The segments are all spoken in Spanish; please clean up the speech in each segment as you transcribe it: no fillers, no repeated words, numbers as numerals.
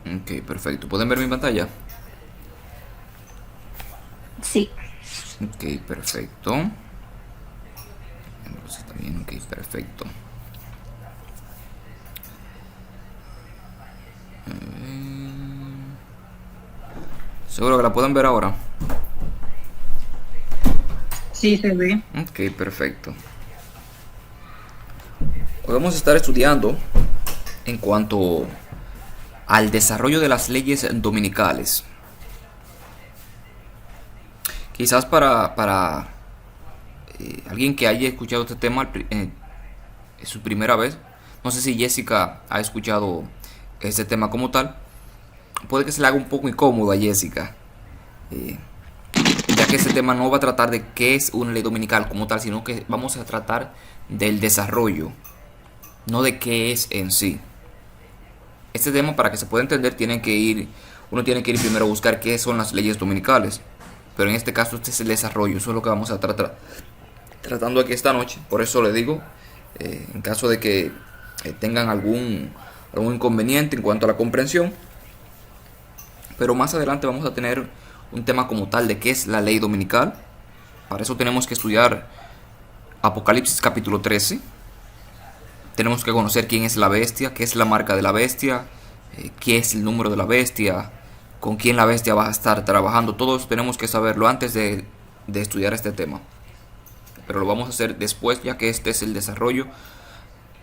Ok, perfecto. ¿Pueden ver mi pantalla? Sí. Ok, perfecto. Está bien, ok, perfecto. Seguro que la pueden ver ahora. Sí, se ve. Ok, perfecto. Hoy vamos a estar estudiando en cuanto al desarrollo de las leyes dominicales. Quizás para alguien que haya escuchado este tema es su primera vez. No sé si Jessica ha escuchado este tema como tal. Puede que se le haga un poco incómodo a Jessica, eh, ya que este tema no va a tratar de qué es una ley dominical como tal, sino que vamos a tratar del desarrollo, no de qué es en sí. Este tema, para que se pueda entender, uno tiene que ir primero a buscar qué son las leyes dominicales. Pero en este caso este es el desarrollo, eso es lo que vamos a tratar tratando aquí esta noche. Por eso le digo, en caso de que tengan algún inconveniente en cuanto a la comprensión, pero más adelante vamos a tener un tema como tal de qué es la ley dominical. Para eso tenemos que estudiar Apocalipsis capítulo 13. Tenemos que conocer quién es la bestia, qué es la marca de la bestia, qué es el número de la bestia, con quién la bestia va a estar trabajando. Todo eso tenemos que saberlo antes de estudiar este tema. Pero lo vamos a hacer después, ya que este es el desarrollo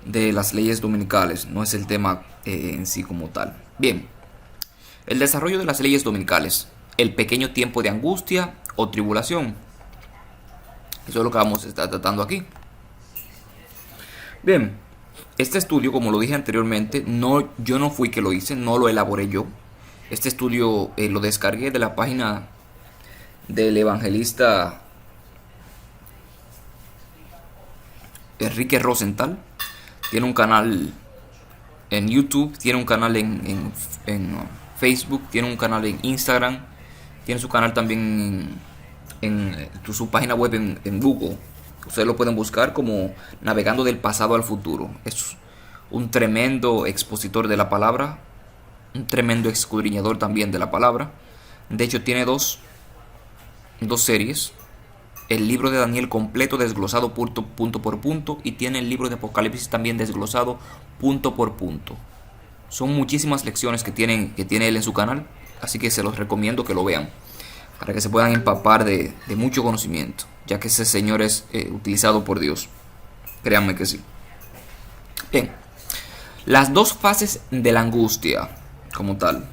de las leyes dominicales, no es el tema en sí como tal. Bien, el desarrollo de las leyes dominicales, el pequeño tiempo de angustia o tribulación. Eso es lo que vamos a estar tratando aquí. Bien, este estudio, como lo dije anteriormente, yo no fui que lo hice, no lo elaboré yo. Este estudio lo descargué de la página del evangelista Enrique Rosenthal. Tiene un canal en YouTube, tiene un canal en Facebook, tiene un canal en Instagram, tiene su canal también en su página web en Google. Ustedes lo pueden buscar como Navegando del pasado al futuro. Es un tremendo expositor de la palabra, un tremendo escudriñador también de la palabra. De hecho, tiene dos series. El libro de Daniel completo desglosado punto por punto y tiene el libro de Apocalipsis también desglosado punto por punto. Son muchísimas lecciones que tiene él en su canal, así que se los recomiendo que lo vean para que se puedan empapar de mucho conocimiento, ya que ese señor es utilizado por Dios. Créanme que sí. Bien, las dos fases de la angustia como tal.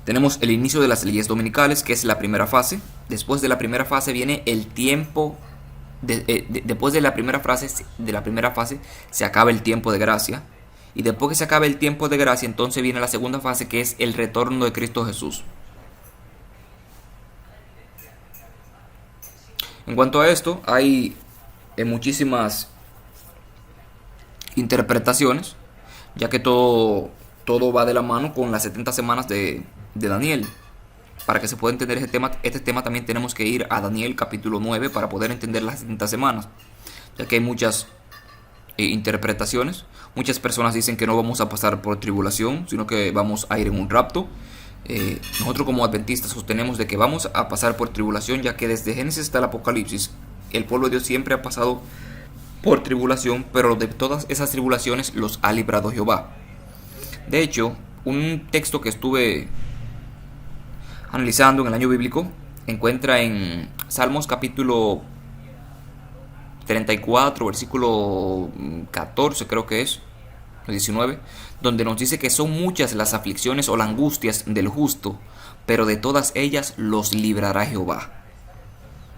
Tenemos el inicio de las leyes dominicales, que es la primera fase. Después de la primera fase viene el tiempo. Después de la primera fase se acaba el tiempo de gracia. Y después que se acabe el tiempo de gracia, entonces viene la segunda fase, que es el retorno de Cristo Jesús. En cuanto a esto, hay muchísimas interpretaciones, ya que todo va de la mano con las 70 semanas de Daniel. Para que se pueda entender este tema también tenemos que ir a Daniel capítulo 9 para poder entender las 70 semanas, ya que hay muchas interpretaciones. Muchas personas dicen que no vamos a pasar por tribulación, sino que vamos a ir en un rapto. Nosotros como adventistas sostenemos de que vamos a pasar por tribulación, ya que desde Génesis hasta el Apocalipsis el pueblo de Dios siempre ha pasado por tribulación, pero de todas esas tribulaciones los ha librado Jehová. De hecho, un texto que estuve analizando en el año bíblico encuentra en Salmos capítulo 34, versículo 14 creo que es, 19, donde nos dice que son muchas las aflicciones o las angustias del justo, pero de todas ellas los librará Jehová.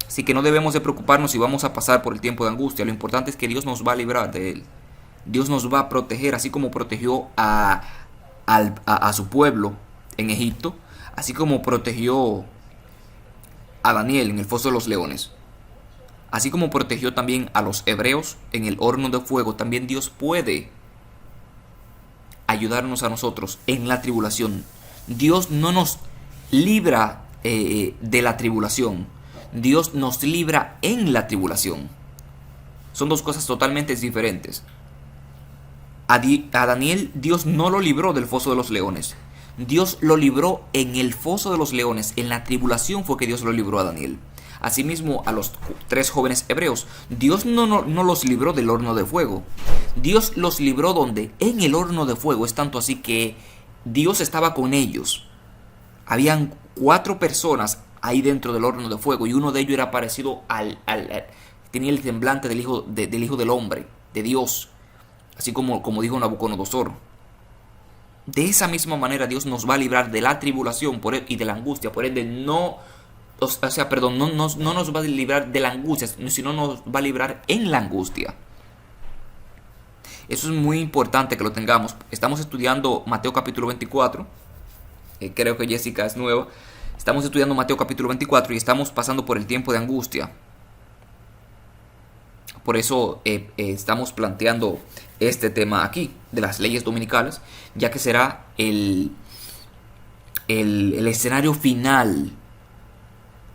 Así que no debemos de preocuparnos si vamos a pasar por el tiempo de angustia. Lo importante es que Dios nos va a librar de él. Dios nos va a proteger, así como protegió a su pueblo en Egipto, así como protegió a Daniel en el foso de los leones, así como protegió también a los hebreos en el horno de fuego. También Dios puede ayudarnos a nosotros en la tribulación. Dios no nos libra de la tribulación. Dios nos libra en la tribulación. Son dos cosas totalmente diferentes. A Daniel Dios no lo libró del foso de los leones. Dios lo libró en el foso de los leones. En la tribulación fue que Dios lo libró a Daniel. Asimismo, a los 3 jóvenes hebreos, Dios no los libró del horno de fuego. Dios los libró donde en el horno de fuego. Es tanto así que Dios estaba con ellos. Habían 4 personas ahí dentro del horno de fuego, y uno de ellos era parecido tenía el semblante del hijo del hombre, de Dios, así como dijo Nabucodonosor. De esa misma manera Dios nos va a librar de la tribulación y de la angustia. Por ende, no nos va a librar de la angustia, sino nos va a librar en la angustia. Eso es muy importante que lo tengamos. Estamos estudiando Mateo capítulo 24. Creo que Jessica es nueva. Estamos estudiando Mateo capítulo 24 y estamos pasando por el tiempo de angustia. Por eso estamos planteando este tema aquí, de las leyes dominicales, ya que será el escenario final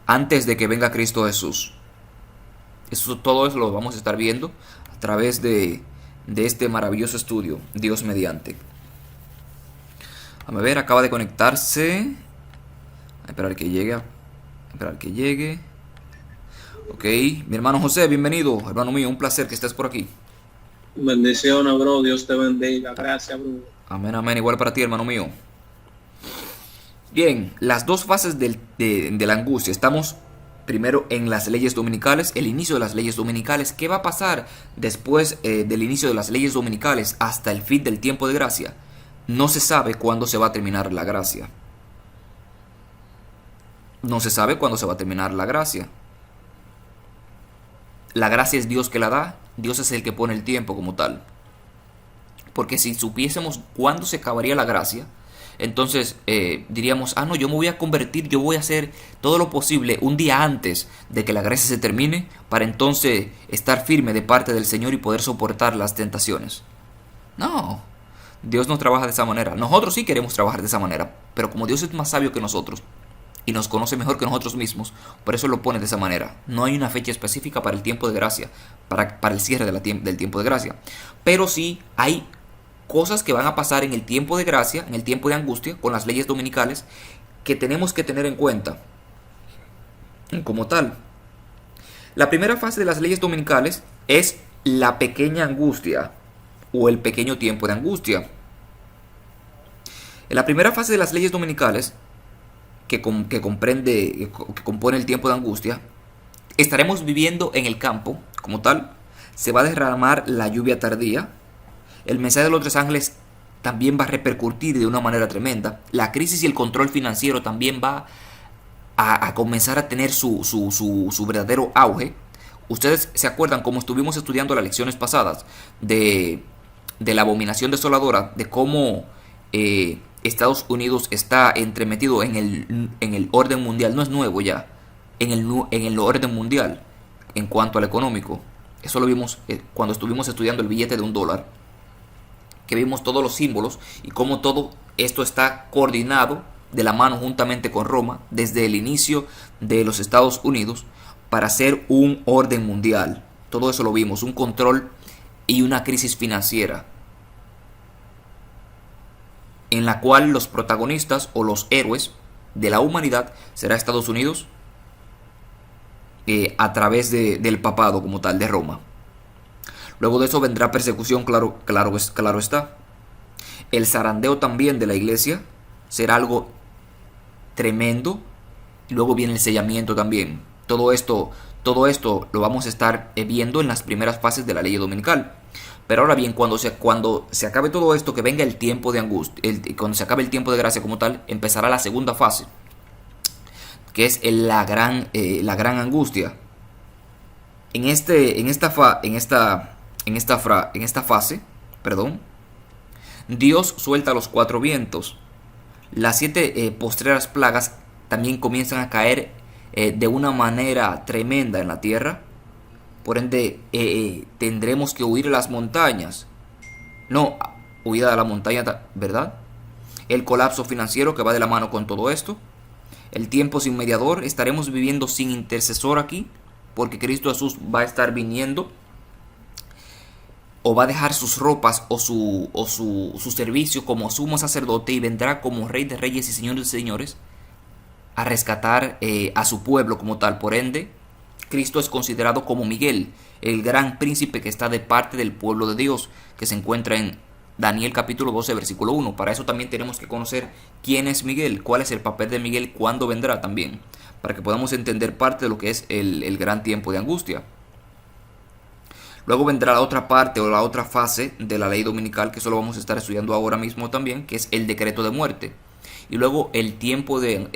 antes de que venga Cristo Jesús. Todo eso lo vamos a estar viendo a través de este maravilloso estudio, Dios mediante. Vamos a ver, acaba de conectarse. A esperar que llegue. Ok, mi hermano José, bienvenido, hermano mío, un placer que estés por aquí. Bendiciones, bro, Dios te bendiga, gracias, bro. Amén, amén, igual para ti, hermano mío. Bien, las dos fases de la angustia. Estamos primero en las leyes dominicales, el inicio de las leyes dominicales. ¿Qué va a pasar después del inicio de las leyes dominicales hasta el fin del tiempo de gracia? No se sabe cuándo se va a terminar la gracia. No se sabe cuándo se va a terminar la gracia. La gracia es Dios que la da. Dios es el que pone el tiempo como tal. Porque si supiésemos cuándo se acabaría la gracia, entonces diríamos, no, yo me voy a convertir, yo voy a hacer todo lo posible un día antes de que la gracia se termine, para entonces estar firme de parte del Señor y poder soportar las tentaciones. No, Dios no trabaja de esa manera. Nosotros sí queremos trabajar de esa manera, pero como Dios es más sabio que nosotros y nos conoce mejor que nosotros mismos, por eso lo pone de esa manera. No hay una fecha específica para el tiempo de gracia, para el cierre del tiempo de gracia. Pero sí hay cosas que van a pasar en el tiempo de gracia, en el tiempo de angustia, con las leyes dominicales, que tenemos que tener en cuenta como tal. La primera fase de las leyes dominicales es la pequeña angustia o el pequeño tiempo de angustia. En la primera fase de las leyes dominicales, que compone el tiempo de angustia, estaremos viviendo en el campo como tal. Se va a derramar la lluvia tardía. El mensaje de los 3 ángeles también va a repercutir de una manera tremenda. La crisis y el control financiero también va a comenzar a tener su verdadero auge. Ustedes se acuerdan, como estuvimos estudiando las lecciones pasadas, de la abominación desoladora, de cómo Estados Unidos está entremetido en el orden mundial. No es nuevo ya, en el orden mundial en cuanto al económico. Eso lo vimos cuando estuvimos estudiando el billete de $1, que vimos todos los símbolos y cómo todo esto está coordinado de la mano juntamente con Roma desde el inicio de los Estados Unidos para hacer un orden mundial. Todo eso lo vimos, un control y una crisis financiera en la cual los protagonistas o los héroes de la humanidad será Estados Unidos a través del papado como tal de Roma. Luego de eso vendrá persecución, claro está. El zarandeo también de la iglesia será algo tremendo. Y luego viene el sellamiento también. Todo esto lo vamos a estar viendo en las primeras fases de la ley dominical. Pero ahora bien, cuando se acabe todo esto, que venga el tiempo de angustia, cuando se acabe el tiempo de gracia como tal, empezará la segunda fase, que es la gran angustia. En esta fase, Dios suelta los 4 vientos. Las 7 postreras plagas también comienzan a caer de una manera tremenda en la tierra. Por ende, tendremos que huir a las montañas. No, huida de la montaña, ¿verdad? El colapso financiero que va de la mano con todo esto. El tiempo sin mediador, estaremos viviendo sin intercesor aquí, porque Cristo Jesús va a estar viniendo o va a dejar sus ropas o su servicio como sumo sacerdote y vendrá como Rey de Reyes y Señor de Señores a rescatar a su pueblo como tal. Por ende, Cristo es considerado como Miguel, el gran príncipe que está de parte del pueblo de Dios, que se encuentra en Daniel capítulo 12, versículo 1. Para eso también tenemos que conocer quién es Miguel, cuál es el papel de Miguel, cuándo vendrá también, para que podamos entender parte de lo que es el gran tiempo de angustia. Luego vendrá la otra parte o la otra fase de la ley dominical, que eso lo vamos a estar estudiando ahora mismo también, que es el decreto de muerte. Y luego el tiempo de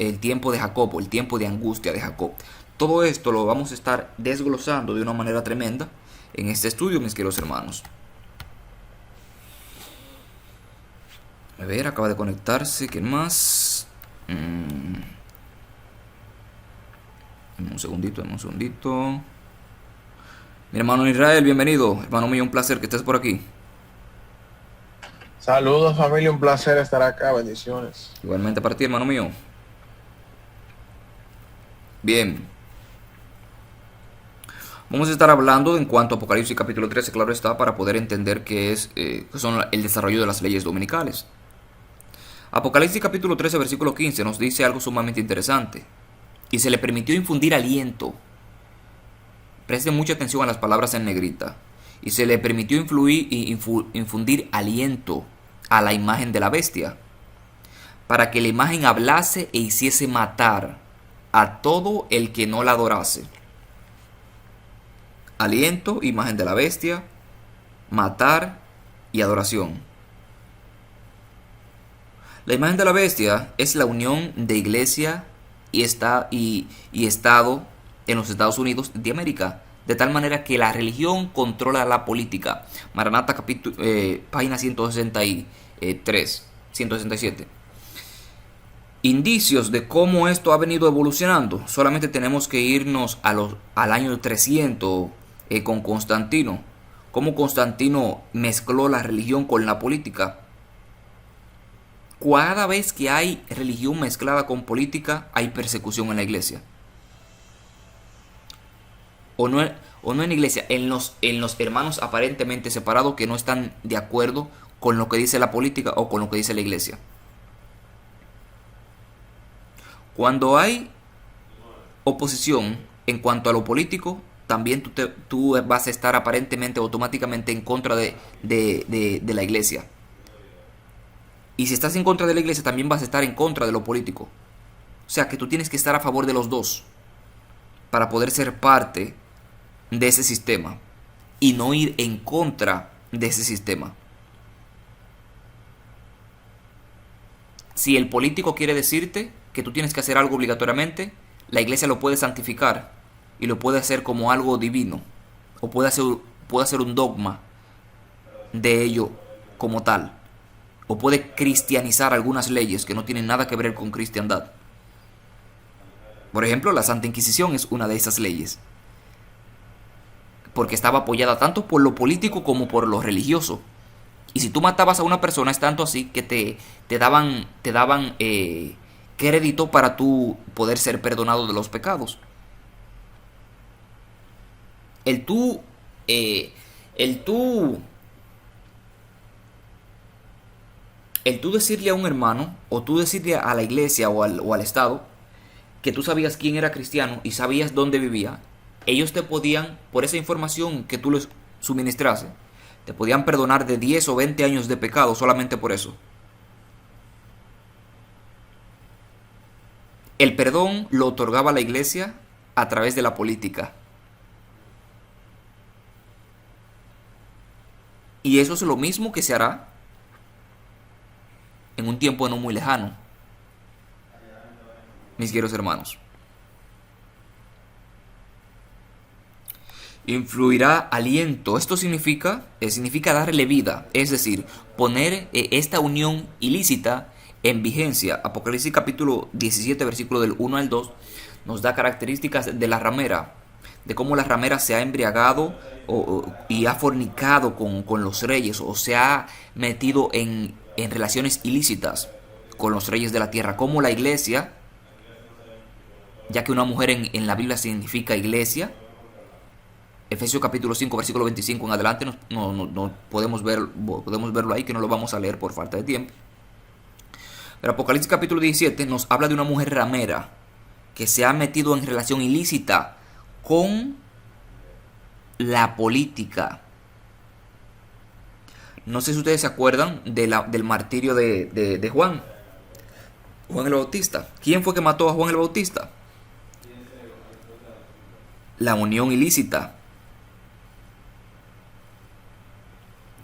Jacob, o el tiempo de angustia de Jacob. Todo esto lo vamos a estar desglosando de una manera tremenda en este estudio, mis queridos hermanos. A ver, acaba de conectarse. ¿Quién más? Un segundito. Mi hermano Israel, bienvenido. Hermano mío, un placer que estés por aquí. Saludos familia, un placer estar acá, bendiciones. Igualmente para ti, hermano mío. Bien. Vamos a estar hablando en cuanto a Apocalipsis capítulo 13, claro está, para poder entender qué son el desarrollo de las leyes dominicales. Apocalipsis capítulo 13, versículo 15 nos dice algo sumamente interesante. Y se le permitió infundir aliento. Presten mucha atención a las palabras en negrita. Y se le permitió infundir aliento a la imagen de la bestia, para que la imagen hablase e hiciese matar a todo el que no la adorase. Aliento, imagen de la bestia, matar y adoración. La imagen de la bestia es la unión de iglesia y Estado en los Estados Unidos de América, de tal manera que la religión controla la política. Maranata, página 167. Indicios de cómo esto ha venido evolucionando. Solamente tenemos que irnos al año 300 con Constantino. Cómo Constantino mezcló la religión con la política. Cada vez que hay religión mezclada con política, hay persecución en la iglesia. O no en la iglesia, en los hermanos aparentemente separados que no están de acuerdo con lo que dice la política o con lo que dice la iglesia. Cuando hay oposición en cuanto a lo político, también tú vas a estar aparentemente automáticamente en contra de la iglesia. Y si estás en contra de la iglesia, también vas a estar en contra de lo político. O sea que tú tienes que estar a favor de los dos para poder ser parte de ese sistema y no ir en contra de ese sistema. Si el político quiere decirte que tú tienes que hacer algo obligatoriamente, la iglesia lo puede santificar y lo puede hacer como algo divino, o puede hacer un dogma de ello como tal, o puede cristianizar algunas leyes que no tienen nada que ver con cristiandad. Por ejemplo, la Santa Inquisición es una de esas leyes, porque estaba apoyada tanto por lo político como por lo religioso. Y si tú matabas a una persona, es tanto así que te daban crédito para tú poder ser perdonado de los pecados. El tú decirle a un hermano, o tú decirle a la iglesia o al Estado, que tú sabías quién era cristiano y sabías dónde vivía, ellos te podían, por esa información que tú les suministrase, te podían perdonar de 10 o 20 años de pecado solamente por eso. El perdón lo otorgaba la iglesia a través de la política. Y eso es lo mismo que se hará en un tiempo no muy lejano, mis queridos hermanos. Influirá aliento. Esto significa darle vida, es decir, poner esta unión ilícita en vigencia. Apocalipsis capítulo 17, versículo del 1 al 2, nos da características de la ramera, de cómo la ramera se ha embriagado y ha fornicado con los reyes, o se ha metido en relaciones ilícitas con los reyes de la tierra. Cómo la iglesia ya que una mujer en la Biblia significa iglesia. Efesios capítulo 5, versículo 25 en adelante, no podemos verlo ahí, que no lo vamos a leer por falta de tiempo. Pero Apocalipsis capítulo 17 nos habla de una mujer ramera que se ha metido en relación ilícita con la política. No sé si ustedes se acuerdan del martirio de Juan el Bautista. ¿Quién fue que mató a Juan el Bautista? La unión ilícita.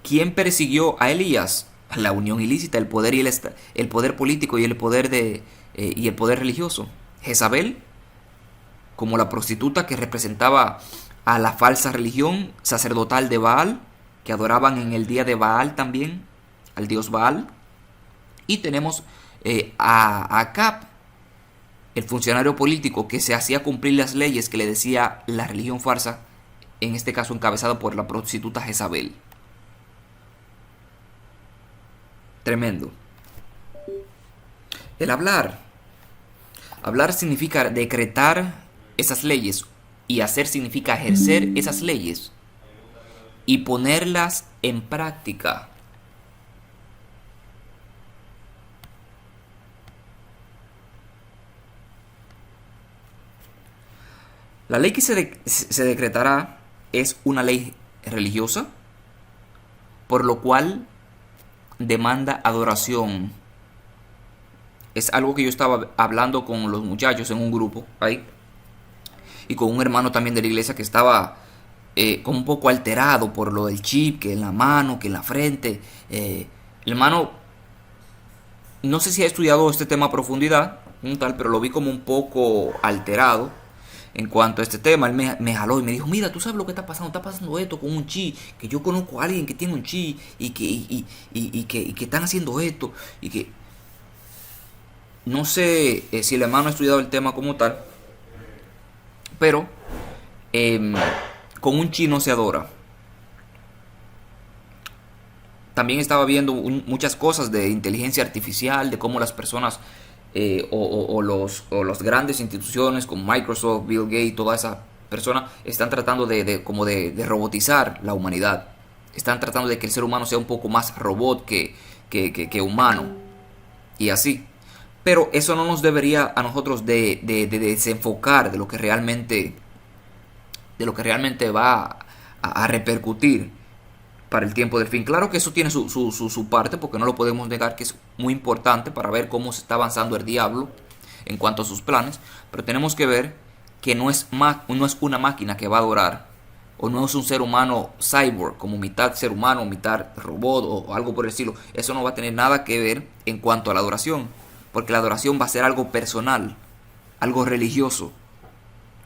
¿Quién persiguió a Elías? La unión ilícita, el poder el poder político y el poder y el poder religioso. Jezabel, como la prostituta que representaba a la falsa religión sacerdotal de Baal, que adoraban en el día de Baal también, al dios Baal. Y tenemos a Acab, el funcionario político que se hacía cumplir las leyes que le decía la religión farsa, en este caso encabezado por la prostituta Jezabel. Tremendo. El hablar. Hablar significa decretar esas leyes, y hacer significa ejercer esas leyes y ponerlas en práctica. La ley que se decretará es una ley religiosa, por lo cual demanda adoración. Es algo que yo estaba hablando con los muchachos en un grupo ahí, y con un hermano también de la iglesia que estaba como un poco alterado por lo del chip, que en la mano, que en la frente. El hermano, no sé si ha estudiado este tema a profundidad, pero lo vi como un poco alterado en cuanto a este tema. Él me jaló y me dijo: mira, tú sabes lo que está pasando esto con un chi, que yo conozco a alguien que tiene un chi y que están haciendo esto, y que no sé si el hermano ha estudiado el tema como tal, pero con un chi no se adora. También estaba viendo muchas cosas de inteligencia artificial, de cómo las personas o las grandes instituciones como Microsoft, Bill Gates, todas esas personas están tratando de robotizar la humanidad. Están tratando de que el ser humano sea un poco más robot que humano. Y así. Pero eso no nos debería a nosotros de desenfocar de lo que realmente va a repercutir para el tiempo del fin. Claro que eso tiene su parte, porque no lo podemos negar, que es muy importante para ver cómo se está avanzando el diablo en cuanto a sus planes, pero tenemos que ver que no es una máquina que va a adorar, o no es un ser humano cyborg, como mitad ser humano, mitad robot o algo por el estilo. Eso no va a tener nada que ver en cuanto a la adoración, porque la adoración va a ser algo personal, algo religioso.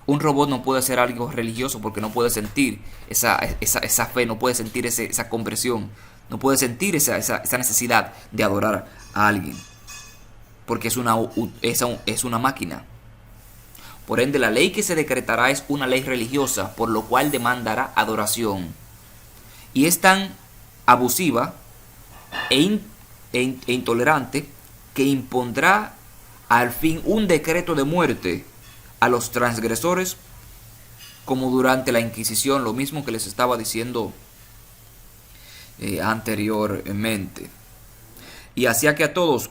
Un robot no puede ser algo religioso porque no puede sentir esa fe, no puede sentir esa conversión, no puede sentir esa necesidad de adorar a alguien, porque es una máquina. Por ende, la ley que se decretará es una ley religiosa, por lo cual demandará adoración. Y es tan abusiva e intolerante que impondrá al fin un decreto de muerte a los transgresores, como durante la Inquisición, lo mismo que les estaba diciendo anteriormente. Y hacía que a todos,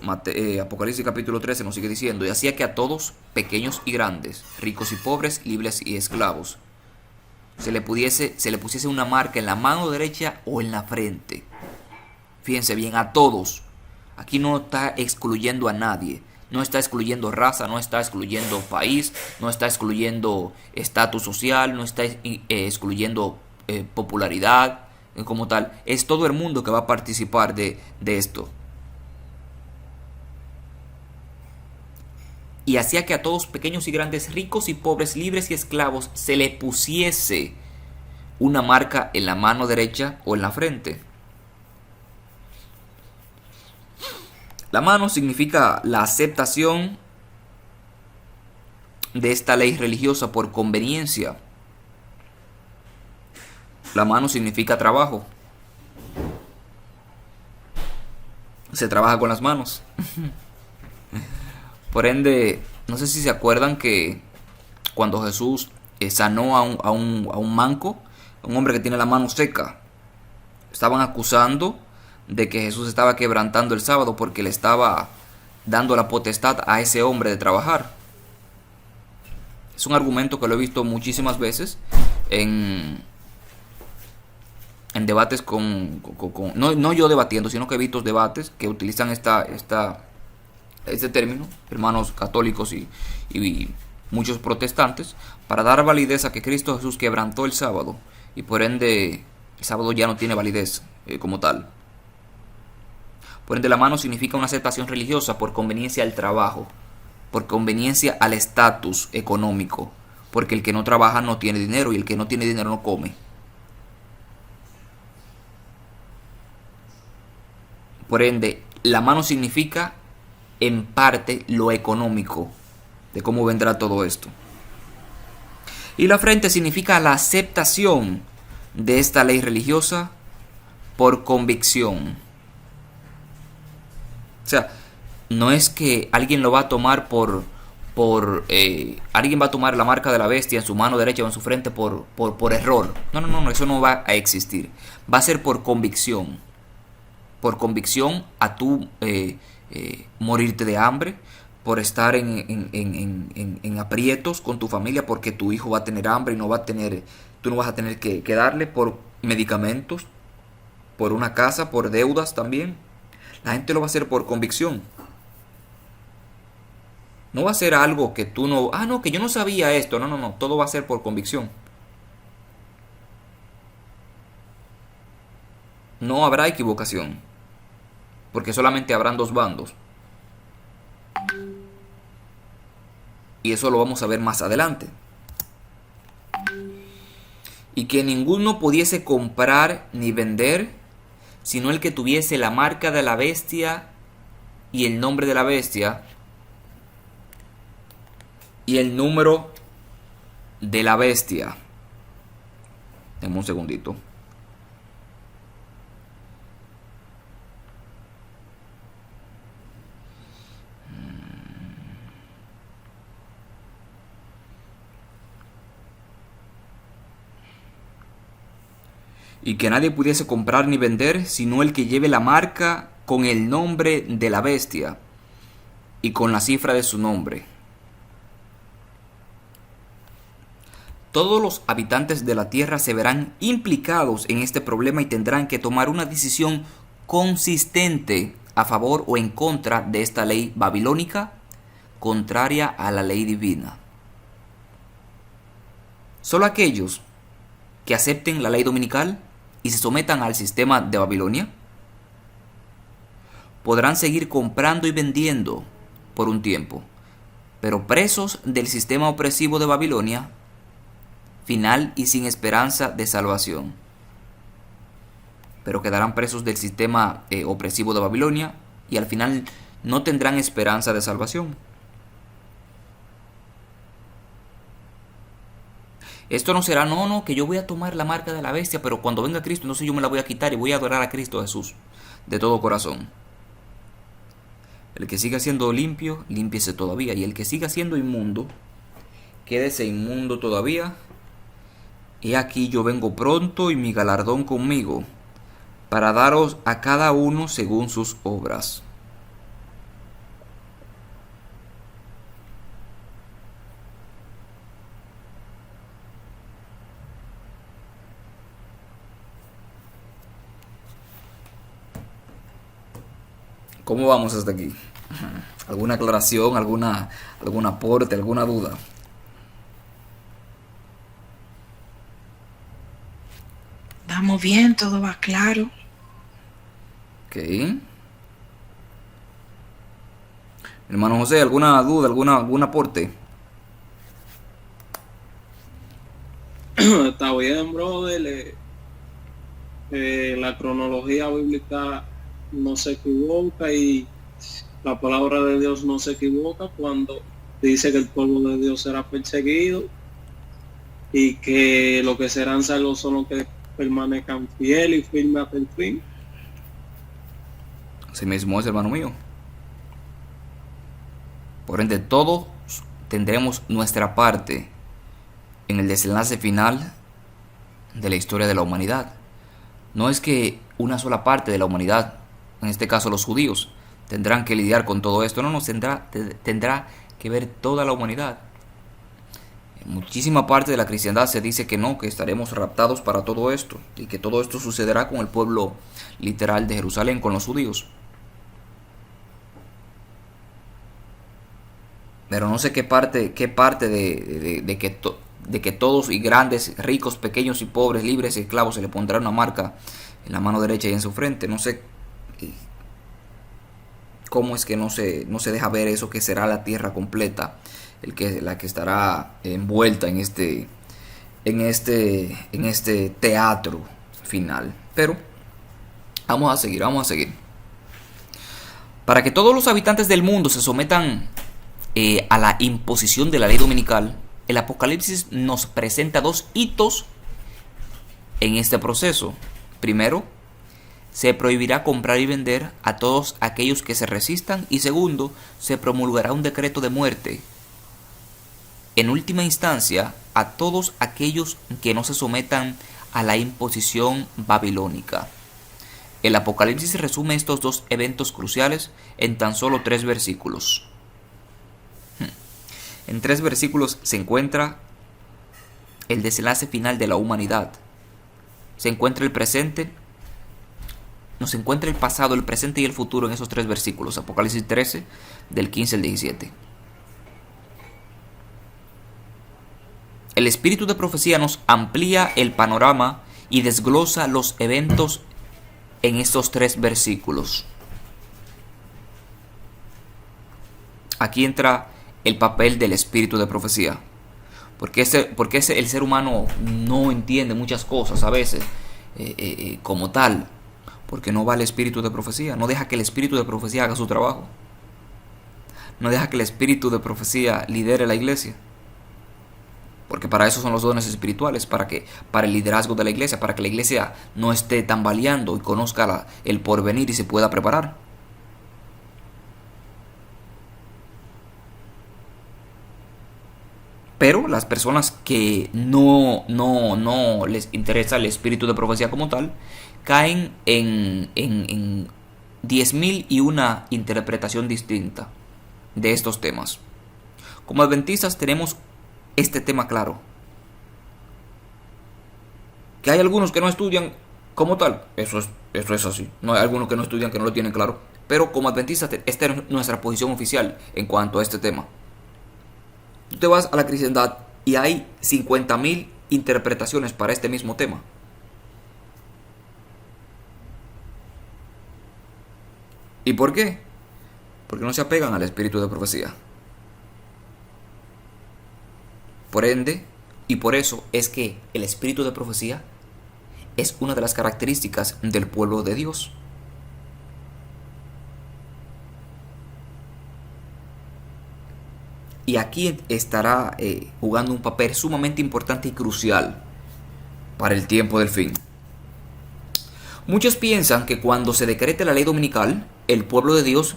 Apocalipsis capítulo 13 nos sigue diciendo, y hacía que a todos, pequeños y grandes, ricos y pobres, libres y esclavos, se le pusiese una marca en la mano derecha o en la frente. Fíjense bien, a todos. Aquí no está excluyendo a nadie. No está excluyendo raza, no está excluyendo país, no está excluyendo estatus social, no está excluyendo popularidad como tal. Es todo el mundo que va a participar de esto. Y hacía que a todos, pequeños y grandes, ricos y pobres, libres y esclavos, se le pusiese una marca en la mano derecha o en la frente. La mano significa la aceptación de esta ley religiosa por conveniencia. La mano significa trabajo. Se trabaja con las manos. Por ende, no sé si se acuerdan que cuando Jesús sanó a un manco, a un hombre que tiene la mano seca. Estaban acusando de que Jesús estaba quebrantando el sábado porque le estaba dando la potestad a ese hombre de trabajar. Es un argumento que lo he visto muchísimas veces en debates no yo debatiendo, sino que he visto debates que utilizan este término, hermanos católicos y muchos protestantes, para dar validez a que Cristo Jesús quebrantó el sábado y por ende el sábado ya no tiene validez como tal. Por ende, la mano significa una aceptación religiosa por conveniencia al trabajo, por conveniencia al estatus económico, porque el que no trabaja no tiene dinero y el que no tiene dinero no come. Por ende, la mano significa en parte lo económico de cómo vendrá todo esto. Y la frente significa la aceptación de esta ley religiosa por convicción. O sea, no es que alguien lo va a tomar alguien va a tomar la marca de la bestia en su mano derecha o en su frente por error. No, eso no va a existir. Va a ser por convicción. Por convicción a tú morirte de hambre, por estar en aprietos con tu familia, porque tu hijo va a tener hambre y tú no vas a tener que darle, por medicamentos, por una casa, por deudas también. La gente lo va a hacer por convicción. No va a ser algo que tú no... que yo no sabía esto. No. Todo va a ser por convicción. No habrá equivocación. Porque solamente habrán dos bandos. Y eso lo vamos a ver más adelante. Y que ninguno pudiese comprar ni vender, sino el que tuviese la marca de la bestia y el nombre de la bestia y el número de la bestia. Deme un segundito. Y que nadie pudiese comprar ni vender, sino el que lleve la marca con el nombre de la bestia y con la cifra de su nombre. Todos los habitantes de la tierra se verán implicados en este problema y tendrán que tomar una decisión consistente a favor o en contra de esta ley babilónica, contraria a la ley divina. Solo aquellos que acepten la ley dominical y se sometan al sistema de Babilonia podrán seguir comprando y vendiendo por un tiempo, pero presos del sistema opresivo de Babilonia, final y sin esperanza de salvación. Pero quedarán presos del sistema opresivo de Babilonia y al final no tendrán esperanza de salvación. Esto no será, que yo voy a tomar la marca de la bestia, pero cuando venga Cristo, entonces yo me la voy a quitar y voy a adorar a Cristo Jesús de todo corazón. El que siga siendo limpio, límpiese todavía. Y el que siga siendo inmundo, quédese inmundo todavía. He aquí yo vengo pronto y mi galardón conmigo, para daros a cada uno según sus obras. ¿Cómo vamos hasta aquí? ¿Alguna aclaración, algún aporte, alguna duda? Vamos bien, todo va claro. Ok. Hermano José, ¿alguna duda, algún aporte? Está bien, brother. La cronología bíblica no se equivoca y la palabra de Dios no se equivoca cuando dice que el pueblo de Dios será perseguido y que los que serán salvos son los que permanezcan fieles y firmes hasta el fin. Así mismo es, hermano mío. Por ende, todos tendremos nuestra parte en el desenlace final de la historia de la humanidad. No es que una sola parte de la humanidad, en este caso los judíos, tendrán que lidiar con todo esto. No, tendrá que ver toda la humanidad. En muchísima parte de la cristiandad se dice que no, que estaremos raptados para todo esto, y que todo esto sucederá con el pueblo literal de Jerusalén, con los judíos. Pero no sé qué parte de que todos, y grandes, ricos, pequeños y pobres, libres y esclavos, se le pondrá una marca en la mano derecha y en su frente. No sé cómo es que no se deja ver eso, que será la tierra completa la que estará envuelta en este teatro final. Pero vamos a seguir. Para que todos los habitantes del mundo se sometan a la imposición de la ley dominical, el Apocalipsis nos presenta dos hitos en este proceso. Primero, se prohibirá comprar y vender a todos aquellos que se resistan, y segundo, se promulgará un decreto de muerte, en última instancia, a todos aquellos que no se sometan a la imposición babilónica. El Apocalipsis resume estos dos eventos cruciales en tan solo 3 versículos. En 3 versículos se encuentra el desenlace final de la humanidad. Se encuentra el presente, nos encuentra el pasado, el presente y el futuro en esos 3 versículos. Apocalipsis 13, del 15 al 17. El espíritu de profecía nos amplía el panorama y desglosa los eventos en estos 3 versículos. Aquí entra el papel del espíritu de profecía. Porque el ser humano no entiende muchas cosas a veces como tal. Porque no va el espíritu de profecía. No deja que el espíritu de profecía haga su trabajo. No deja que el espíritu de profecía lidere la iglesia. Porque para eso son los dones espirituales, para el liderazgo de la iglesia, para que la iglesia no esté tambaleando y conozca el porvenir y se pueda preparar. Pero las personas que no les interesa el espíritu de profecía como tal, caen en 10.001 interpretación distinta de estos temas. Como adventistas tenemos este tema claro. Que hay algunos que no estudian como tal, eso es así. No hay algunos que no estudian, que no lo tienen claro. Pero como adventistas, esta es nuestra posición oficial en cuanto a este tema. Tú te vas a la cristiandad y hay 50.000 interpretaciones para este mismo tema. ¿Y por qué? Porque no se apegan al espíritu de profecía. Por ende, y por eso es que el espíritu de profecía es una de las características del pueblo de Dios. Y aquí estará jugando un papel sumamente importante y crucial para el tiempo del fin. Muchos piensan que cuando se decrete la ley dominical, el pueblo de Dios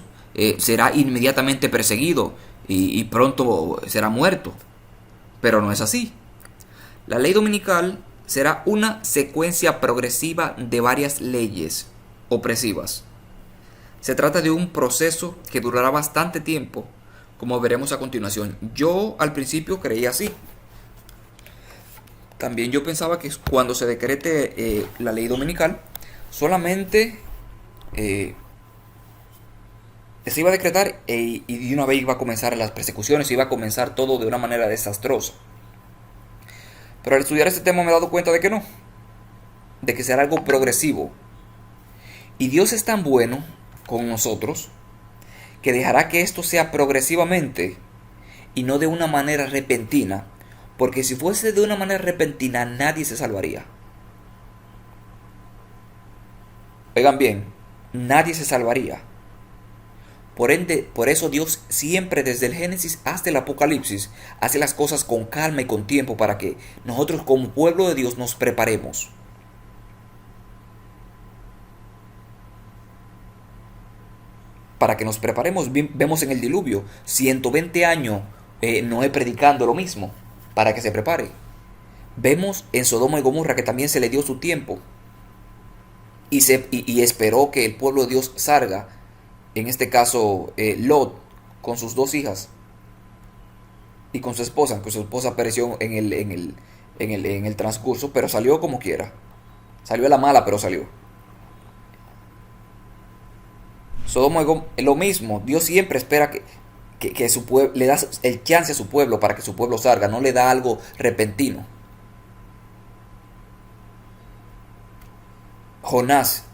será inmediatamente perseguido y pronto será muerto. Pero no es así. La ley dominical será una secuencia progresiva de varias leyes opresivas. Se trata de un proceso que durará bastante tiempo, como veremos a continuación. Yo al principio creía así. También yo pensaba que cuando se decrete la ley dominical, solamente se iba a decretar y de una vez iba a comenzar las persecuciones, iba a comenzar todo de una manera desastrosa. Pero al estudiar este tema me he dado cuenta de que no, de que será algo progresivo. Y Dios es tan bueno con nosotros que dejará que esto sea progresivamente y no de una manera repentina, porque si fuese de una manera repentina nadie se salvaría. Oigan bien, nadie se salvaría. Por ende, por eso Dios siempre desde el Génesis hasta el Apocalipsis hace las cosas con calma y con tiempo para que nosotros como pueblo de Dios nos preparemos. Para que nos preparemos, vemos en el diluvio 120 años Noé predicando lo mismo para que se prepare. Vemos en Sodoma y Gomorra que también se le dio su tiempo y esperó que el pueblo de Dios salga, en este caso Lot, con sus dos hijas y con su esposa, que su esposa pereció en el transcurso, pero salió como quiera. Salió a la mala, pero salió. Sodoma y Gomorra, lo mismo, Dios siempre espera que su pueblo, le da el chance a su pueblo para que su pueblo salga, no le da algo repentino. Jonás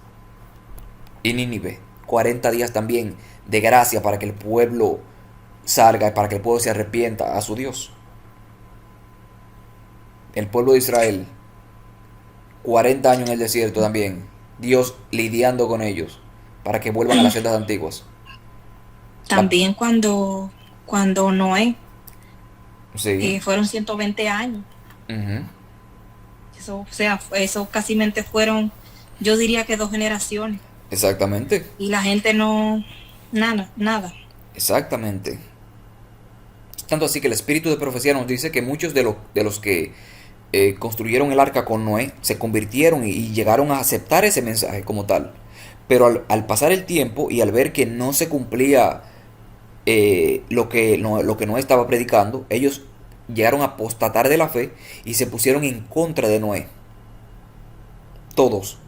y Nínive, 40 días también de gracia para que el pueblo salga y para que el pueblo se arrepienta a su Dios. El pueblo de Israel, 40 años en el desierto también, Dios lidiando con ellos para que vuelvan a las sendas antiguas. También cuando Noé, Sí. fueron 120 años. Ujú. Eso, o sea, eso casi fueron, yo diría que 2 generaciones. Exactamente. Y la gente no, nada. Exactamente. Tanto así que el espíritu de profecía nos dice que muchos de los que construyeron el arca con Noé se convirtieron y llegaron a aceptar ese mensaje como tal. Pero al pasar el tiempo y al ver que no se cumplía lo que Noé estaba predicando, ellos llegaron a apostatar de la fe y se pusieron en contra de Noé. Todos.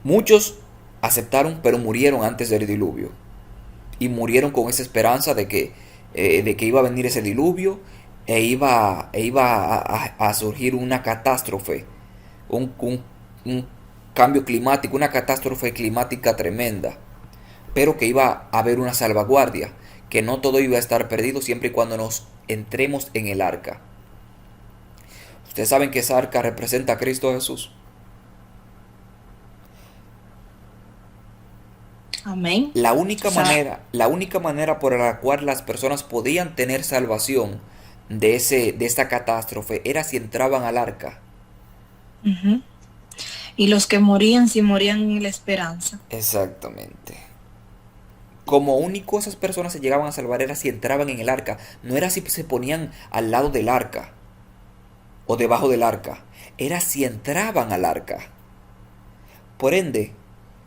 Muchos aceptaron, pero murieron antes del diluvio. Y murieron con esa esperanza de que iba a venir ese diluvio e iba a surgir una catástrofe, un cambio climático, una catástrofe climática tremenda, pero que iba a haber una salvaguardia, que no todo iba a estar perdido siempre y cuando nos entremos en el arca. Ustedes saben que esa arca representa a Cristo Jesús. Amén. La única manera por la cual las personas podían tener salvación de esta catástrofe era si entraban al arca. Ujú. Y los que morían, si morían en la esperanza. Exactamente. Como único esas personas se llegaban a salvar era si entraban en el arca. No era si se ponían al lado del arca o debajo del arca. Era si entraban al arca. Por ende,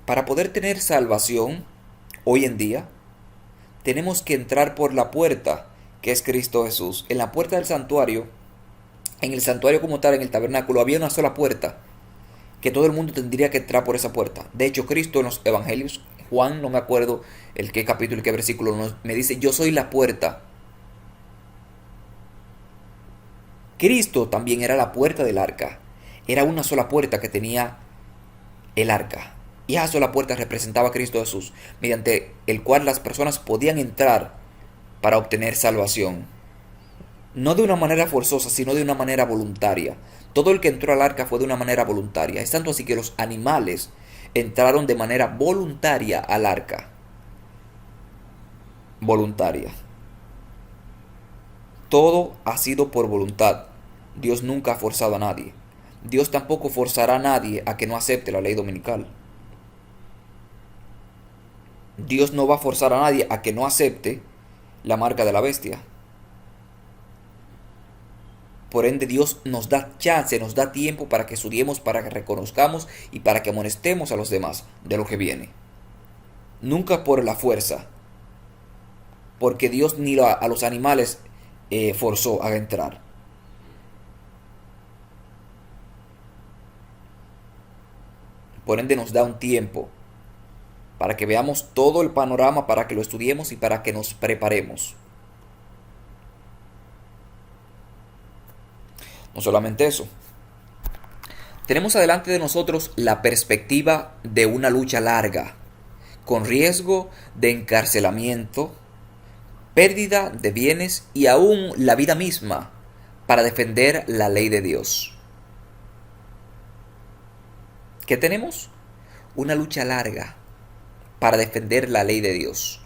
para poder tener salvación hoy en día, tenemos que entrar por la puerta, que es Cristo Jesús. En la puerta del santuario, en el santuario como tal, en el tabernáculo, había una sola puerta, que todo el mundo tendría que entrar por esa puerta. De hecho, Cristo en los evangelios, Juan, no me acuerdo el qué capítulo y qué versículo, me dice, yo soy la puerta. Cristo también era la puerta del arca. Era una sola puerta que tenía el arca. Y esa sola puerta representaba a Cristo Jesús, mediante el cual las personas podían entrar para obtener salvación. No de una manera forzosa, sino de una manera voluntaria. Todo el que entró al arca fue de una manera voluntaria. Es tanto así que los animales entraron de manera voluntaria al arca. Voluntaria. Todo ha sido por voluntad. Dios nunca ha forzado a nadie. Dios tampoco forzará a nadie a que no acepte la ley dominical. Dios no va a forzar a nadie a que no acepte la marca de la bestia. Por ende, Dios nos da chance, nos da tiempo para que estudiemos, para que reconozcamos y para que amonestemos a los demás de lo que viene. Nunca por la fuerza, porque Dios ni a los animales forzó a entrar. Por ende, nos da un tiempo para que veamos todo el panorama, para que lo estudiemos y para que nos preparemos. No solamente eso. Tenemos adelante de nosotros la perspectiva de una lucha larga, con riesgo de encarcelamiento, pérdida de bienes y aún la vida misma para defender la ley de Dios. ¿Qué tenemos? Una lucha larga para defender la ley de Dios.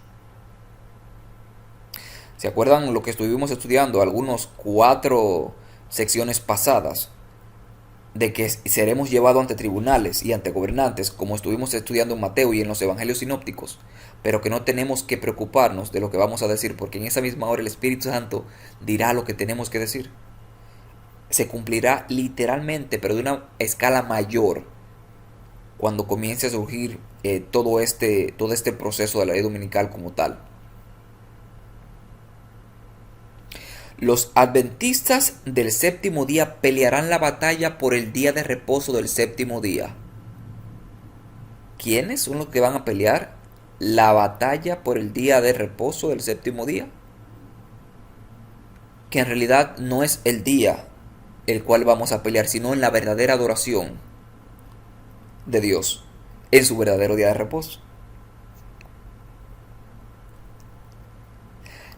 ¿Se acuerdan lo que estuvimos estudiando algunos 4 secciones pasadas? De que seremos llevados ante tribunales y ante gobernantes, como estuvimos estudiando en Mateo y en los evangelios sinópticos, pero que no tenemos que preocuparnos de lo que vamos a decir, porque en esa misma hora el Espíritu Santo dirá lo que tenemos que decir. se cumplirá literalmente, pero de una escala mayor, cuando comience a surgir todo este proceso de la ley dominical como tal. Los adventistas del séptimo día pelearán la batalla por el día de reposo del séptimo día. ¿Quiénes son los que van a pelear la batalla por el día de reposo del séptimo día? Que en realidad no es el día el cual vamos a pelear, sino en la verdadera adoración de Dios, en su verdadero día de reposo.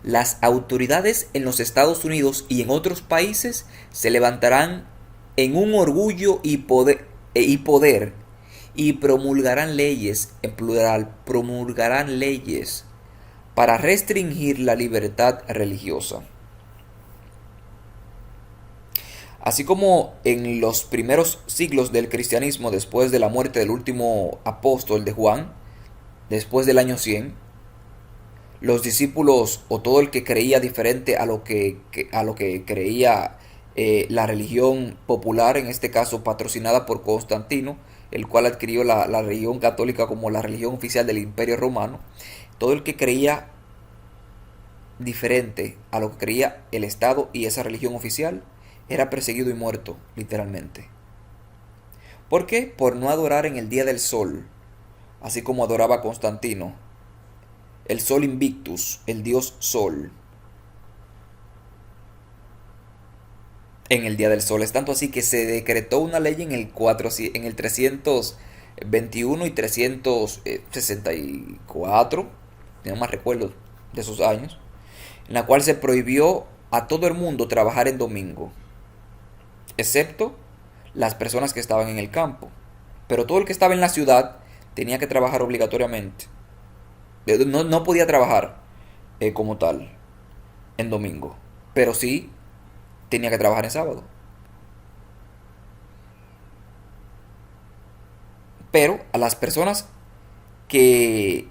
Las autoridades en los Estados Unidos y en otros países se levantarán en un orgullo y poder y promulgarán leyes, en plural, promulgarán leyes para restringir la libertad religiosa. Así como en los primeros siglos del cristianismo, después de la muerte del último apóstol de Juan, después del año 100, los discípulos o todo el que creía diferente a lo que creía la religión popular, en este caso patrocinada por Constantino, el cual adquirió la religión católica como la religión oficial del Imperio Romano, todo el que creía diferente a lo que creía el Estado y esa religión oficial, era perseguido y muerto, literalmente. ¿Por qué? Por no adorar en el día del sol, así como adoraba Constantino, el sol invictus, el dios sol, en el día del sol. Es tanto así que se decretó una ley en el 321 y 364, no más recuerdo de esos años, en la cual se prohibió a todo el mundo trabajar en domingo, excepto las personas que estaban en el campo. Pero todo el que estaba en la ciudad tenía que trabajar obligatoriamente. No podía trabajar como tal en domingo, pero sí tenía que trabajar en sábado. Pero a las personas que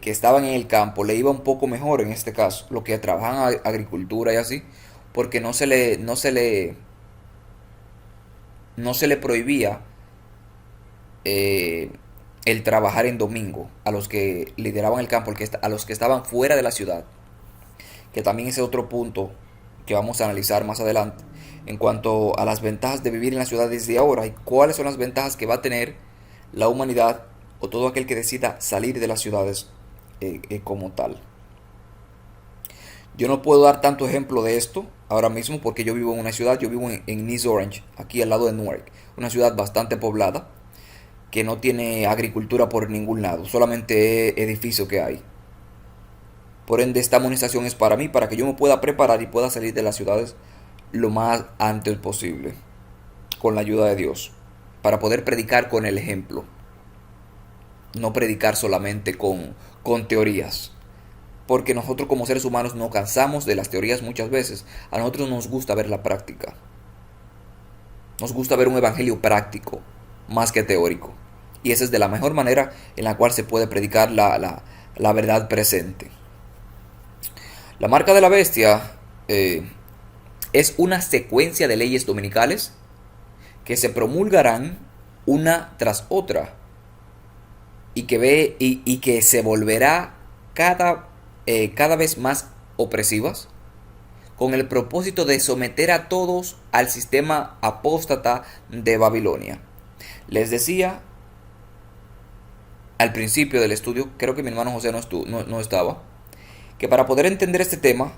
estaban en el campo le iba un poco mejor en este caso, los que trabajan en agricultura y así, porque no se le prohibía el trabajar en domingo a los que lideraban el campo, a los que estaban fuera de la ciudad, que también es otro punto que vamos a analizar más adelante en cuanto a las ventajas de vivir en la ciudad desde ahora y cuáles son las ventajas que va a tener la humanidad o todo aquel que decida salir de las ciudades como tal. Yo no puedo dar tanto ejemplo de esto ahora mismo porque yo vivo en una ciudad, yo vivo en East Orange, aquí al lado de Newark, una ciudad bastante poblada que no tiene agricultura por ningún lado, solamente edificio que hay. Por ende, esta amonestación es para mí, para que yo me pueda preparar y pueda salir de las ciudades lo más antes posible, con la ayuda de Dios, para poder predicar con el ejemplo, no predicar solamente con teorías. Porque nosotros como seres humanos nos cansamos de las teorías muchas veces. A nosotros nos gusta ver la práctica. Nos gusta ver un evangelio práctico, más que teórico. Y esa es de la mejor manera en la cual se puede predicar la verdad presente. La marca de la bestia es una secuencia de leyes dominicales que se promulgarán una tras otra y que se volverá cada vez más opresivas, con el propósito de someter a todos al sistema apóstata de Babilonia. Les decía al principio del estudio, creo que mi hermano José no estaba, que para poder entender este tema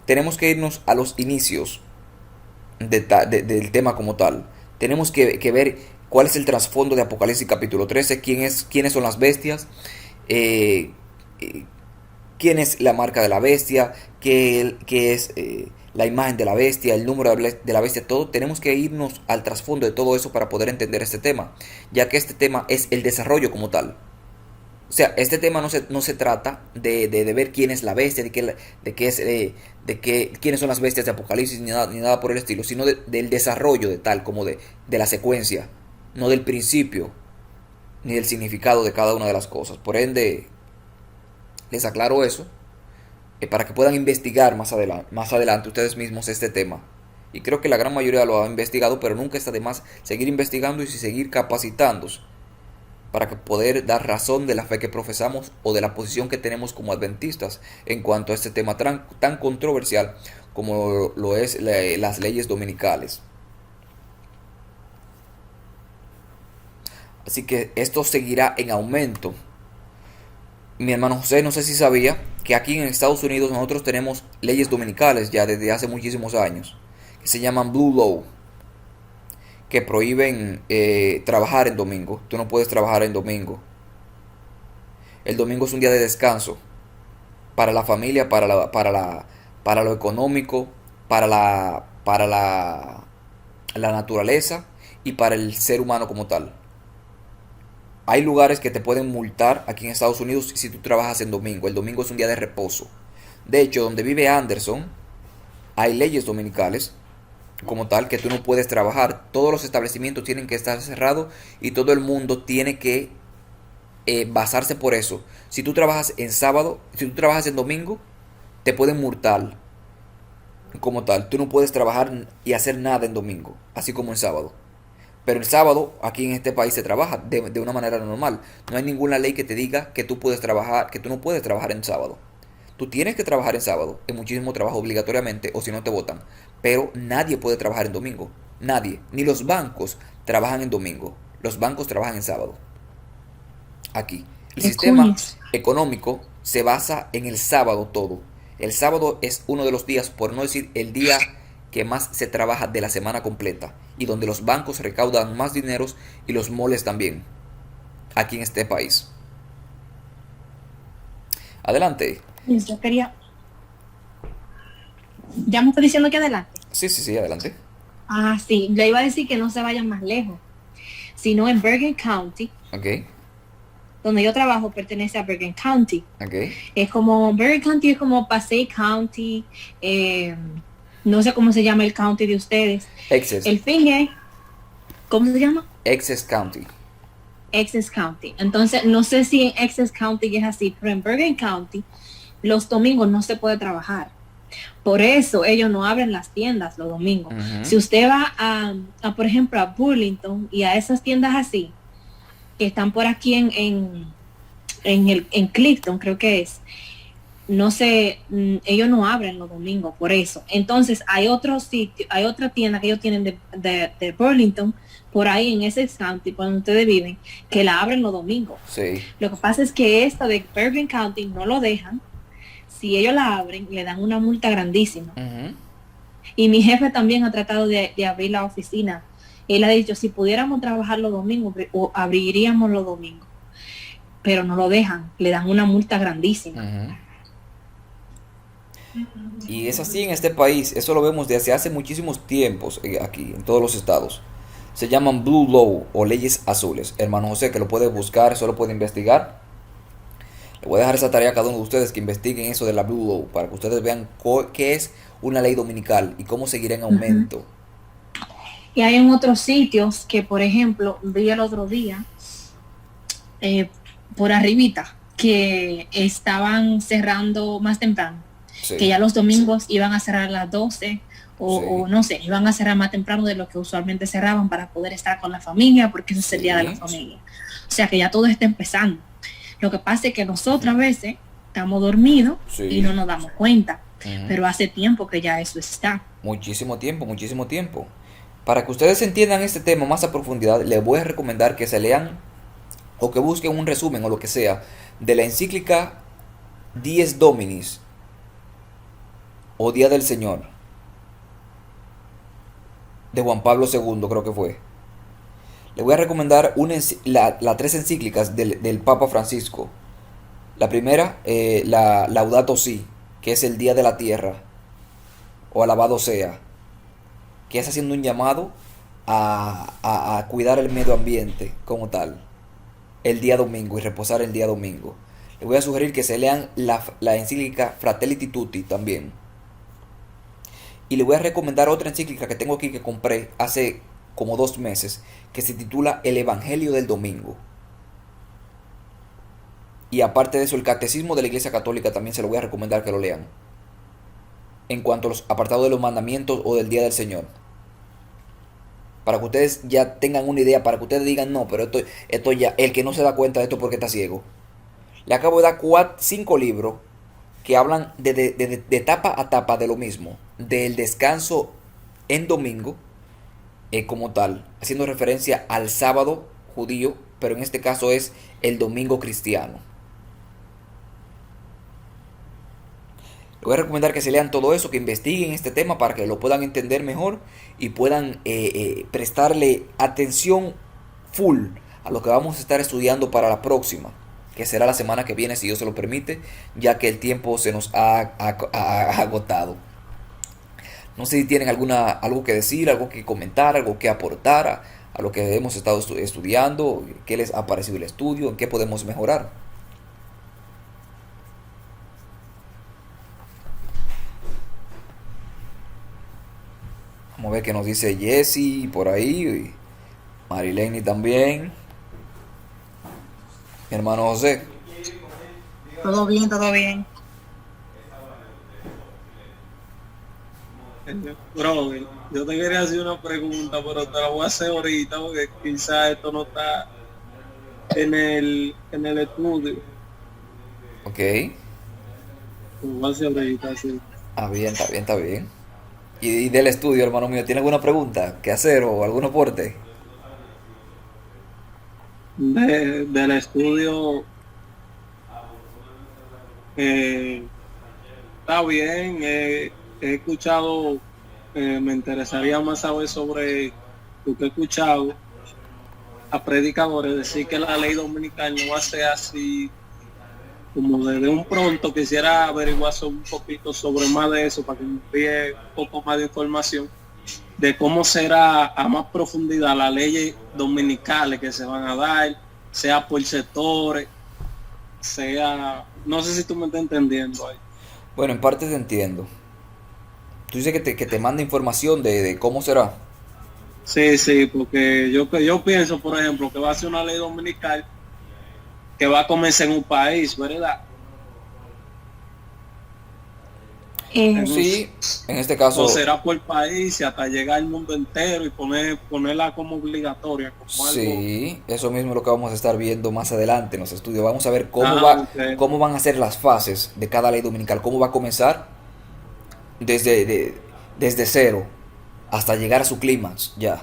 tenemos que irnos a los inicios del tema como tal. Tenemos que ver cuál es el trasfondo de Apocalipsis capítulo 13, quiénes son las bestias, quién es la marca de la bestia, qué es la imagen de la bestia, el número de la bestia, todo. Tenemos que irnos al trasfondo de todo eso para poder entender este tema, ya que este tema es el desarrollo como tal. O sea, este tema no se trata de ver quién es la bestia, quiénes son las bestias de Apocalipsis, ni nada por el estilo, sino del desarrollo de tal, como de la secuencia, no del principio, ni del significado de cada una de las cosas. Por ende, les aclaro eso, para que puedan investigar más adelante ustedes mismos este tema Y creo que la gran mayoría lo ha investigado, pero nunca está de más seguir investigando y seguir capacitándose para que poder dar razón de la fe que profesamos o de la posición que tenemos como adventistas en cuanto a este tema tan controversial como lo es las leyes dominicales. Así que esto seguirá en aumento. Mi hermano José, no sé si sabía que aquí en Estados Unidos nosotros tenemos leyes dominicales ya desde hace muchísimos años, que se llaman Blue Law, que prohíben trabajar en domingo. Tú no puedes trabajar en domingo. El domingo es un día de descanso para la familia, para lo económico, para la naturaleza y para el ser humano como tal. Hay lugares que te pueden multar aquí en Estados Unidos si tú trabajas en domingo. El domingo es un día de reposo. De hecho, donde vive Anderson, hay leyes dominicales como tal que tú no puedes trabajar. Todos los establecimientos tienen que estar cerrados y todo el mundo tiene que basarse por eso. Si tú trabajas en sábado, si tú trabajas en domingo, te pueden multar como tal. Tú no puedes trabajar y hacer nada en domingo, así como en sábado. Pero el sábado aquí en este país se trabaja de una manera normal. No hay ninguna ley que te diga que tú puedes trabajar, que tú no puedes trabajar en sábado. Tú tienes que trabajar en sábado, en muchísimo trabajo obligatoriamente, o si no te votan. Pero nadie puede trabajar en domingo. Nadie. Ni los bancos trabajan en domingo. Los bancos trabajan en sábado. Aquí. El sistema económico se basa en el sábado todo. El sábado es uno de los días, por no decir el día que más se trabaja de la semana completa y donde los bancos recaudan más dineros y los moles también, aquí en este país. Adelante. Yo quería. Ya me está diciendo que adelante. Sí, adelante. Ah, sí, le iba a decir que no se vayan más lejos, sino en Bergen County, Ok, donde yo trabajo, pertenece a Bergen County. ok. Es como, Bergen County es como Passaic County, no sé cómo se llama el county de ustedes. Excess. El fin es, ¿cómo se llama? Excess County. Excess County. Entonces, no sé si en Excess County es así, pero en Bergen County los domingos no se puede trabajar. Por eso ellos no abren las tiendas los domingos. Ujú. Si usted va por ejemplo, a Burlington y a esas tiendas así, que están por aquí en Clifton, creo que es, no sé, ellos no abren los domingos, por eso. Entonces hay otro sitio, hay otra tienda que ellos tienen de Burlington, por ahí en ese county, por donde ustedes viven, que la abren los domingos. Sí. Lo que pasa es que esta de Bergen County no lo dejan. Si ellos la abren, le dan una multa grandísima. Ujú. Y mi jefe también ha tratado de abrir la oficina. Él ha dicho, si pudiéramos trabajar los domingos, o abriríamos los domingos. Pero no lo dejan, le dan una multa grandísima. Ujú. Y es así en este país, eso lo vemos desde hace muchísimos tiempos aquí, en todos los estados. Se llaman Blue Law o leyes azules. Hermano José, que lo puede buscar, eso lo puede investigar. Le voy a dejar esa tarea a cada uno de ustedes que investiguen eso de la Blue Law para que ustedes vean qué es una ley dominical y cómo seguirá en aumento. Y hay en otros sitios que, por ejemplo, vi el otro día, por arribita, que estaban cerrando más temprano. Sí. Que ya los domingos iban a cerrar a las 12 o no sé, iban a cerrar más temprano de lo que usualmente cerraban para poder estar con la familia, porque ese es el día de la familia. O sea que ya todo está empezando. Lo que pasa es que nosotros a veces estamos dormidos y no nos damos cuenta, pero hace tiempo que ya eso está. Muchísimo tiempo, muchísimo tiempo. Para que ustedes entiendan este tema más a profundidad, les voy a recomendar que se lean o que busquen un resumen o lo que sea de la encíclica Dies Dominis o Día del Señor de Juan Pablo II, creo que fue. Les voy a recomendar las tres encíclicas del Papa Francisco. La primera, la Laudato Si, que es el Día de la Tierra, o Alabado sea, que es haciendo un llamado a cuidar el medio ambiente como tal, el día domingo y reposar el día domingo. Les voy a sugerir que se lean la encíclica Fratelli Tutti también. Y les voy a recomendar otra encíclica que tengo aquí que compré hace como 2 meses, que se titula El Evangelio del Domingo. Y aparte de eso, el Catecismo de la Iglesia Católica también se lo voy a recomendar que lo lean. en cuanto a los apartados de los mandamientos o del día del Señor. Para que ustedes ya tengan una idea, para que ustedes digan, no, pero esto ya, el que no se da cuenta de esto porque está ciego. Le acabo de dar 5 libros que hablan de tapa a tapa de lo mismo, del descanso en domingo, como tal, haciendo referencia al sábado judío, pero en este caso es el domingo cristiano. Les voy a recomendar que se lean todo eso, que investiguen este tema para que lo puedan entender mejor y puedan prestarle atención full a lo que vamos a estar estudiando para la próxima, que será la semana que viene, si Dios se lo permite, ya que el tiempo se nos ha agotado. No sé si tienen algo que decir, algo que comentar, algo que aportar a lo que hemos estado estudiando, qué les ha parecido el estudio, en qué podemos mejorar. Vamos a ver qué nos dice Jesse por ahí, y Marilene también. Mi hermano José. Todo bien, todo bien. Brother, yo te quería hacer una pregunta, pero te la voy a hacer ahorita porque quizás esto no está en el estudio. Ok. Lo voy a hacer ahorita, sí. Bien, está bien, está bien. Y del estudio, hermano mío, ¿tiene alguna pregunta que hacer o algún aporte? Del estudio, está bien, he escuchado, me interesaría más saber sobre lo que he escuchado a predicadores decir que la ley dominical no va a ser así como desde un pronto. Quisiera averiguar un poquito sobre más de eso para que me envíe un poco más de información de cómo será a más profundidad las leyes dominicales que se van a dar, sea por sectores, sea, no sé si tú me estás entendiendo ahí. Bueno, en parte te entiendo. Tú dices que te manda información de cómo será. Sí, porque yo pienso, por ejemplo, que va a ser una ley dominical que va a comenzar en un país, ¿verdad? Sí, en este caso. O será por país y hasta llegar al mundo entero y ponerla como obligatoria. Como sí, algo. eso mismo es lo que vamos a estar viendo más adelante en los estudios. Vamos a ver Okay. cómo van a ser las fases de cada ley dominical, cómo va a comenzar desde cero hasta llegar a su clímax, ya.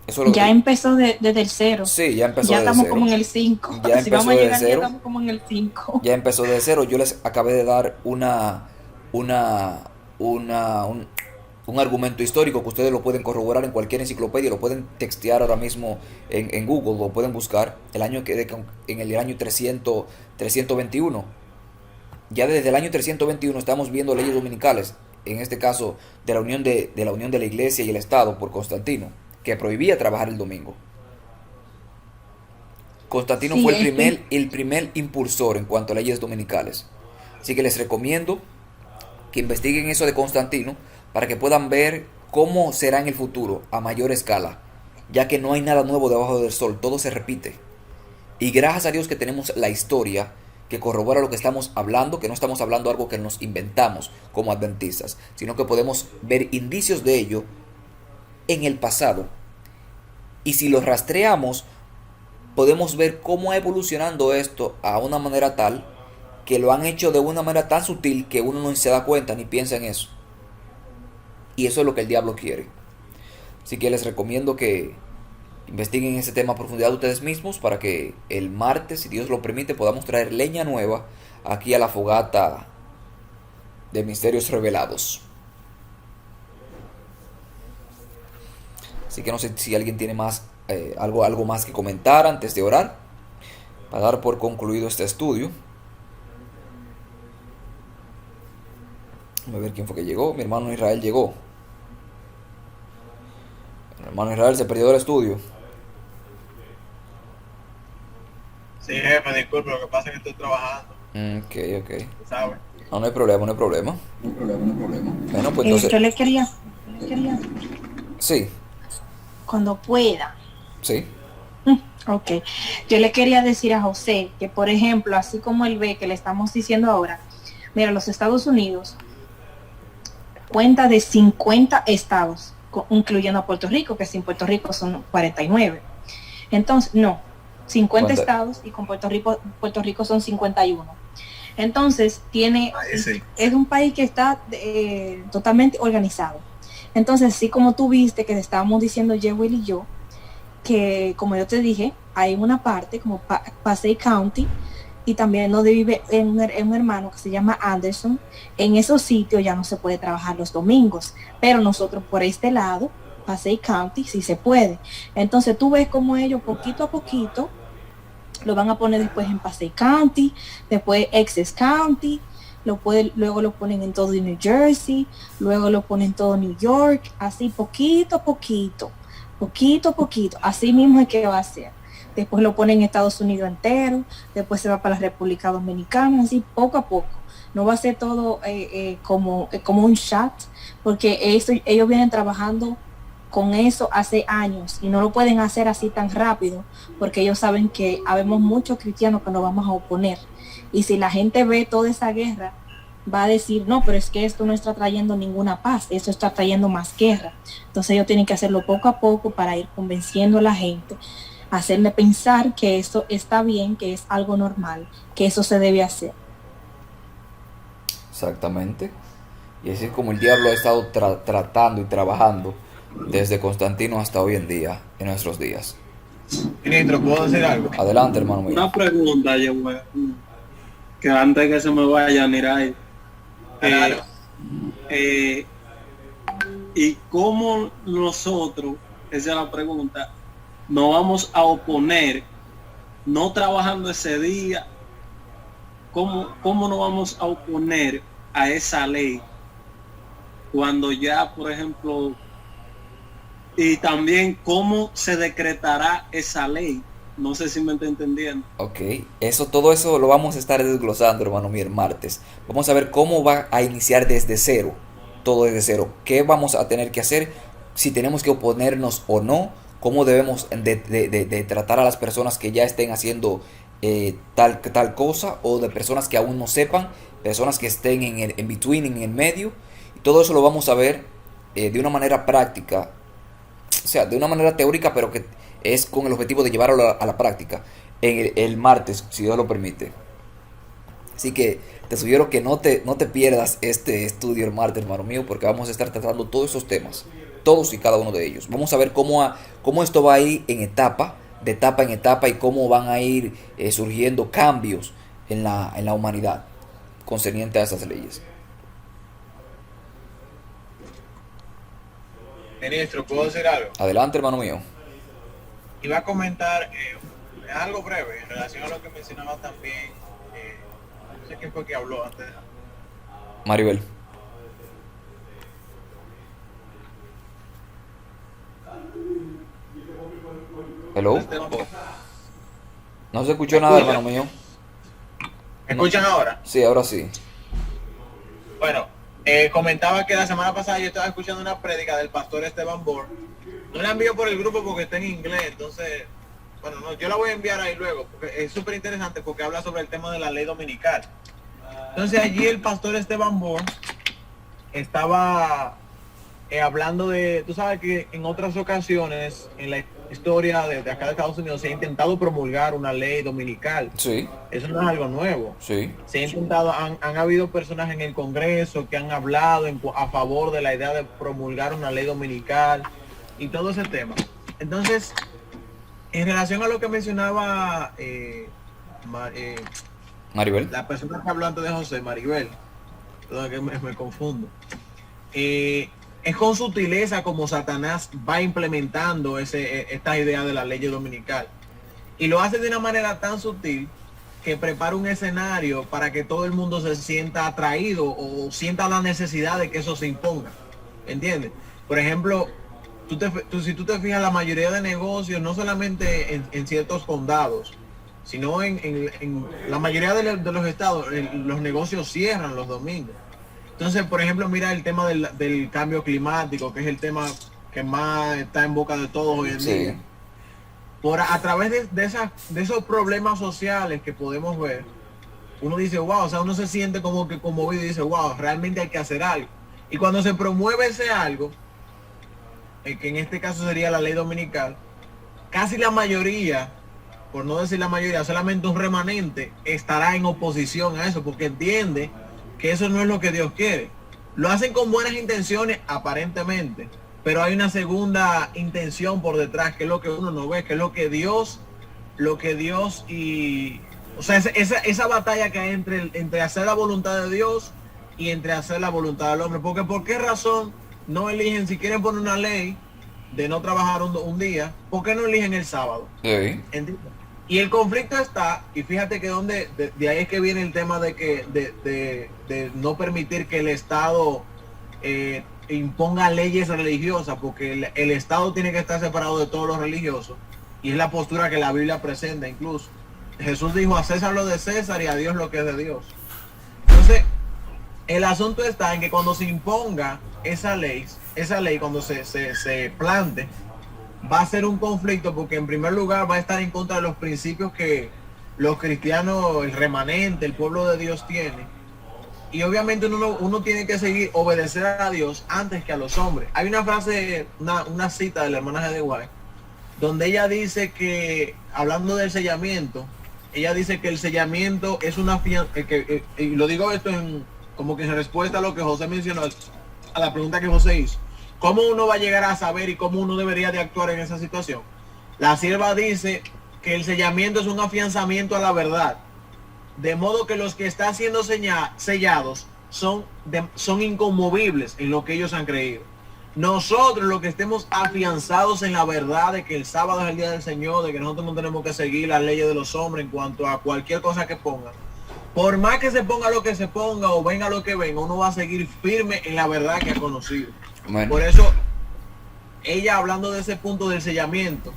Eso es lo ya que... empezó desde el 0. Sí, ya empezó ya desde estamos cero. Como en el 5. Ya si empezó vamos a llegar, desde cero. Ya estamos como en el 5. Ya empezó desde cero. Yo les acabé de dar un argumento histórico que ustedes lo pueden corroborar en cualquier enciclopedia, lo pueden textear ahora mismo en Google, lo pueden buscar. En el año 321. Ya desde el año 321 estamos viendo leyes dominicales, en este caso de la unión de la Iglesia y el Estado por Constantino, que prohibía trabajar el domingo. Constantino fue el primer impulsor en cuanto a leyes dominicales. Así que les recomiendo que investiguen eso de Constantino para que puedan ver cómo será en el futuro a mayor escala, ya que no hay nada nuevo debajo del sol, todo se repite. Y gracias a Dios que tenemos la historia que corrobora lo que estamos hablando, que no estamos hablando algo que nos inventamos como adventistas, sino que podemos ver indicios de ello en el pasado. Y si lo rastreamos, podemos ver cómo ha evolucionando esto a una manera tal que lo han hecho de una manera tan sutil que uno no se da cuenta ni piensa en eso. Y eso es lo que el diablo quiere. Así que les recomiendo que investiguen ese tema a profundidad ustedes mismos para que el martes, si Dios lo permite, podamos traer leña nueva aquí a la fogata de misterios revelados. Así que no sé si alguien tiene más algo más que comentar antes de orar, para dar por concluido este estudio. Vamos a ver quién fue que llegó. Mi hermano Israel llegó. Mi hermano Israel se perdió del estudio. Sí, jefe, disculpe, lo que pasa es que estoy trabajando. Ok. ¿Sabes? No hay problema. Bueno, pues entonces... Yo le quería... Sí. Cuando pueda. Sí. Ok. Yo le quería decir a José que, por ejemplo, así como él ve que le estamos diciendo ahora, mira, los Estados Unidos cuenta de 50 estados, incluyendo a Puerto Rico, que sin Puerto Rico son 49. Entonces, no, 50 estados y con Puerto Rico son 51. Entonces, es un país que está totalmente organizado. Entonces, sí, como tú viste que estábamos diciendo Jewel y yo, que como yo te dije, hay una parte como Passaic County, y también donde vive un hermano que se llama Anderson. En esos sitios ya no se puede trabajar los domingos, pero nosotros por este lado, Passaic County, sí se puede. Entonces tú ves como ellos poquito a poquito lo van a poner después en Passaic County, después Essex County, luego lo ponen en todo New Jersey, luego lo ponen en todo New York, así poquito a poquito, así mismo es que va a ser. Después lo ponen en Estados Unidos entero, después se va para la República Dominicana, así poco a poco. No va a ser todo como un chat, porque ellos vienen trabajando con eso hace años y no lo pueden hacer así tan rápido, porque ellos saben que habemos muchos cristianos que nos vamos a oponer. Y si la gente ve toda esa guerra, va a decir, no, pero es que esto no está trayendo ninguna paz, esto está trayendo más guerra. Entonces ellos tienen que hacerlo poco a poco para ir convenciendo a la gente, hacerle pensar que eso está bien, que es algo normal, que eso se debe hacer. Exactamente. Y así es como el diablo ha estado tratando y trabajando desde Constantino hasta hoy en día, en nuestros días. Ministro, ¿puedo decir algo? Adelante, hermano mío. Una pregunta, yo, que antes que se me vaya, Niray. ¿Y cómo nosotros, esa es la pregunta, nos vamos a oponer no trabajando ese día? ¿Cómo nos vamos a oponer a esa ley cuando ya, por ejemplo, y también cómo se decretará esa ley? No sé si me está entendiendo. Ok, todo eso lo vamos a estar desglosando, hermano mío, el martes. Vamos a ver cómo va a iniciar desde cero, todo desde cero. ¿Qué vamos a tener que hacer? Si tenemos que oponernos o no. Cómo debemos de tratar a las personas que ya estén haciendo tal cosa, o de personas que aún no sepan, personas que estén en between, en el medio. Y todo eso lo vamos a ver de una manera práctica, o sea, de una manera teórica, pero que es con el objetivo de llevarlo a la práctica en el martes, si Dios lo permite. Así que te sugiero que no te pierdas este estudio el martes, hermano mío, porque vamos a estar tratando todos esos temas, todos y cada uno de ellos. Vamos a ver cómo esto va a ir en etapa en etapa, y cómo van a ir surgiendo cambios en la humanidad concerniente a esas leyes. Ministro, ¿puedo decir algo? Adelante, hermano mío. Iba a comentar algo breve en relación a lo que mencionaba también. No sé quién fue que habló antes. Maribel. Hello. No se escuchó nada, hermano mío. ¿Me escuchan ahora? Sí, ahora sí. Bueno, comentaba que la semana pasada yo estaba escuchando una prédica del pastor Esteban Born. No la envío por el grupo porque está en inglés, entonces, bueno, no, yo la voy a enviar ahí luego, porque es súper interesante, porque habla sobre el tema de la ley dominical. Entonces allí el pastor Esteban Born estaba hablando de, tú sabes que en otras ocasiones en la historia de acá de Estados Unidos se ha intentado promulgar una ley dominical. Sí. Eso no es algo nuevo. Sí. Se ha intentado, han habido personas en el Congreso que han hablado a favor de la idea de promulgar una ley dominical y todo ese tema. Entonces, en relación a lo que mencionaba Maribel, la persona que habló antes de José, Maribel, perdón que me confundo, es con sutileza como Satanás va implementando esta idea de la ley dominical, y lo hace de una manera tan sutil que prepara un escenario para que todo el mundo se sienta atraído o sienta la necesidad de que eso se imponga, ¿entiendes? Por ejemplo, si tú te fijas, la mayoría de negocios, no solamente en ciertos condados, sino en la mayoría de los estados, los negocios cierran los domingos. Entonces, por ejemplo, mira el tema del cambio climático, que es el tema que más está en boca de todos hoy en día. A través de esos problemas sociales que podemos ver, uno dice, wow, o sea, uno se siente como que conmovido y dice, wow, realmente hay que hacer algo. Y cuando se promueve ese algo, que en este caso sería la ley dominical, casi la mayoría, por no decir la mayoría, solamente un remanente estará en oposición a eso, porque entiende que eso no es lo que Dios quiere. Lo hacen con buenas intenciones aparentemente, pero hay una segunda intención por detrás, que es lo que uno no ve, que es lo que Dios y, o sea, esa batalla que hay entre hacer la voluntad de Dios y entre hacer la voluntad del hombre. Porque ¿por qué razón no eligen, si quieren poner una ley de no trabajar un día, por qué no eligen el sábado? Sí. ¿Entiendes? Y el conflicto está, y fíjate que de ahí es que viene el tema de no permitir que el Estado imponga leyes religiosas, porque el Estado tiene que estar separado de todos los religiosos, y es la postura que la Biblia presenta. Incluso Jesús dijo: a César lo de César y a Dios lo que es de Dios. Entonces, el asunto está en que cuando se imponga esa ley cuando se plante, va a ser un conflicto, porque en primer lugar va a estar en contra de los principios que los cristianos, el remanente, el pueblo de Dios tiene. Y obviamente uno tiene que obedecer a Dios antes que a los hombres. Hay una frase, una cita de la hermana de White, donde ella dice que, hablando del sellamiento, ella dice que el sellamiento es una fianza, y lo digo esto como que en respuesta a lo que José mencionó, a la pregunta que José hizo. ¿Cómo uno va a llegar a saber y cómo uno debería de actuar en esa situación? La sierva dice que el sellamiento es un afianzamiento a la verdad, de modo que los que están siendo sellados son inconmovibles en lo que ellos han creído. Nosotros, los que estemos afianzados en la verdad de que el sábado es el día del Señor, de que nosotros no tenemos que seguir las leyes de los hombres en cuanto a cualquier cosa que pongan, por más que se ponga lo que se ponga o venga lo que venga, uno va a seguir firme en la verdad que ha conocido. Bueno. Por eso, ella, hablando de ese punto del sellamiento,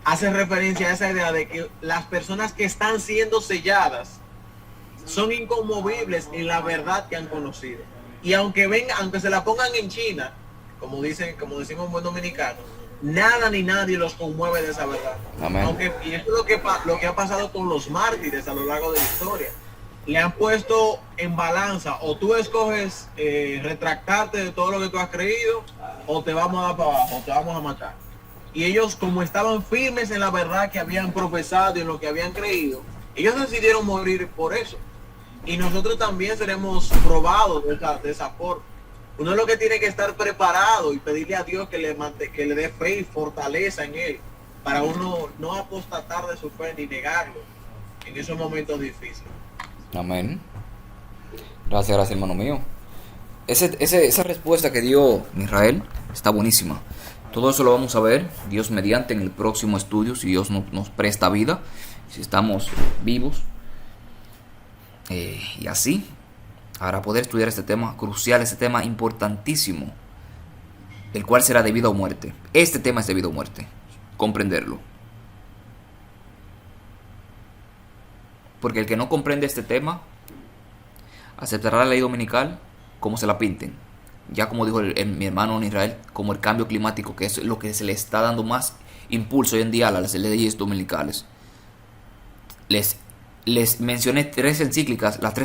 hace referencia a esa idea de que las personas que están siendo selladas son inconmovibles en la verdad que han conocido. Y aunque se la pongan en China, como decimos en buen dominicano, nada ni nadie los conmueve de esa verdad. Amén. Y eso es lo que ha pasado con los mártires a lo largo de la historia. Le han puesto en balanza: o tú escoges retractarte de todo lo que tú has creído, o te vamos a dar para abajo, o te vamos a matar. Y ellos, como estaban firmes en la verdad que habían profesado y en lo que habían creído, ellos decidieron morir por eso. Y nosotros también seremos probados de esa forma. Uno es lo que tiene que estar preparado y pedirle a Dios que le dé fe y fortaleza en él, para uno no apostatar de su fe ni negarlo en esos momentos difíciles. Amén. Gracias, hermano mío. Esa respuesta que dio Israel está buenísima. Todo eso lo vamos a ver, Dios mediante, en el próximo estudio, si Dios nos presta vida, si estamos vivos. Y así, para poder estudiar este tema crucial, este tema importantísimo, el cual será de vida o muerte. Este tema es de vida o muerte, comprenderlo. Porque el que no comprende este tema aceptará la ley dominical como se la pinten. Ya como dijo mi hermano en Israel, como el cambio climático, que es lo que se le está dando más impulso hoy en día a las leyes dominicales. Les mencioné las tres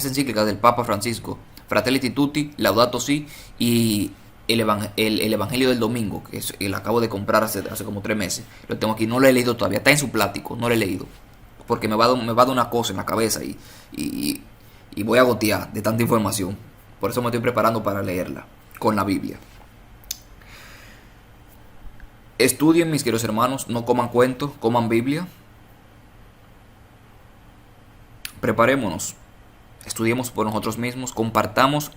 encíclicas del Papa Francisco: Fratelli Tutti, Laudato Si y el Evangelio del Domingo, que lo acabo de comprar hace como 3 meses. Lo tengo aquí, no lo he leído todavía, está en su plático, no lo he leído, porque me va a dar una cosa en la cabeza y voy a gotear de tanta información. Por eso me estoy preparando para leerla con la Biblia. Estudien, mis queridos hermanos, no coman cuentos, coman Biblia. Preparémonos, estudiemos por nosotros mismos, compartamos,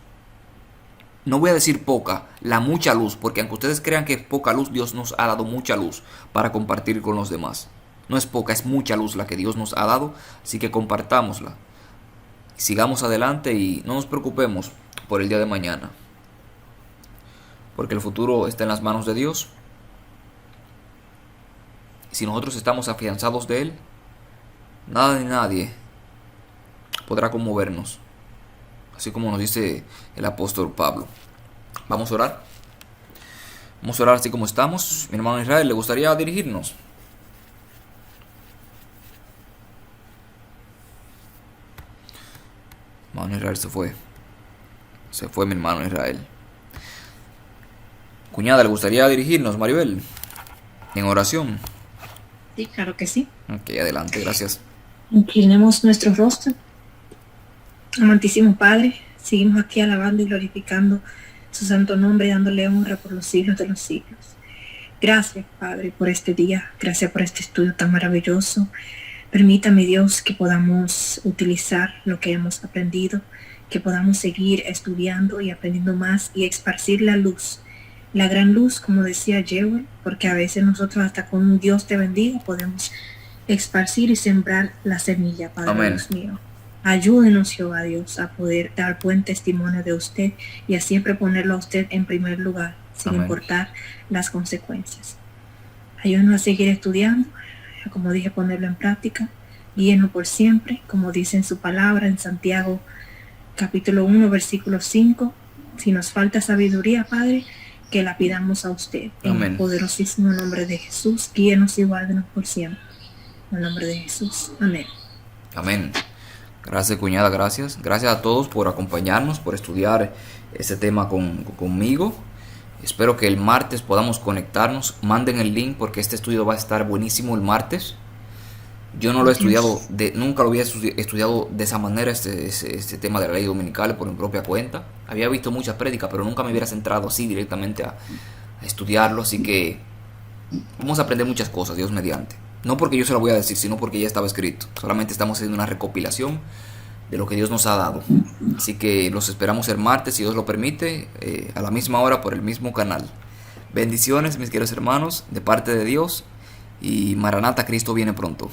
no voy a decir poca, la mucha luz, porque aunque ustedes crean que es poca luz, Dios nos ha dado mucha luz para compartir con los demás. No es poca, es mucha luz la que Dios nos ha dado, así que compartámosla. Sigamos adelante y no nos preocupemos por el día de mañana, porque el futuro está en las manos de Dios. Si nosotros estamos afianzados de Él, nada ni nadie podrá conmovernos, así como nos dice el apóstol Pablo. Vamos a orar. Vamos a orar así como estamos. Mi hermano Israel, ¿le gustaría dirigirnos? Mi hermano Israel se fue mi hermano Israel. Cuñada, ¿le gustaría dirigirnos, Maribel, en oración? Sí, claro que sí. Ok, adelante, gracias. Inclinemos nuestro rostro. Amantísimo Padre, seguimos aquí alabando y glorificando su santo nombre, dándole honra por los siglos de los siglos. Gracias, Padre, por este día. Gracias por este estudio tan maravilloso. Permítame, Dios, que podamos utilizar lo que hemos aprendido, que podamos seguir estudiando y aprendiendo más y esparcir la luz, la gran luz, como decía Jewel, porque a veces nosotros hasta con un Dios te bendiga podemos esparcir y sembrar la semilla, Padre. Amén. Dios mío. Ayúdenos, Jehová Dios, a poder dar buen testimonio de usted y a siempre ponerlo a usted en primer lugar, sin Amén. importar las consecuencias. Ayúdenos a seguir estudiando, como dije, ponerlo en práctica, guíenos por siempre, como dice en su palabra en Santiago capítulo 1, versículo 5. Si nos falta sabiduría, Padre, que la pidamos a usted. En Amén. el poderosísimo nombre de Jesús, guíenos y guárdenos por siempre. En el nombre de Jesús. Amén. Amén. Gracias, cuñada, gracias. Gracias a todos por acompañarnos, por estudiar este tema conmigo. Espero que el martes podamos conectarnos. Manden el link porque este estudio va a estar buenísimo el martes. Yo no lo he estudiado, nunca lo había estudiado de esa manera, este tema de la ley dominical por mi propia cuenta. Había visto muchas prédicas, pero nunca me hubiera centrado así directamente a estudiarlo. Así que vamos a aprender muchas cosas, Dios mediante. No porque yo se lo voy a decir, sino porque ya estaba escrito. Solamente estamos haciendo una recopilación de lo que Dios nos ha dado. Así que los esperamos el martes, si Dios lo permite, a la misma hora por el mismo canal. Bendiciones, mis queridos hermanos, de parte de Dios. Y Maranata, Cristo viene pronto.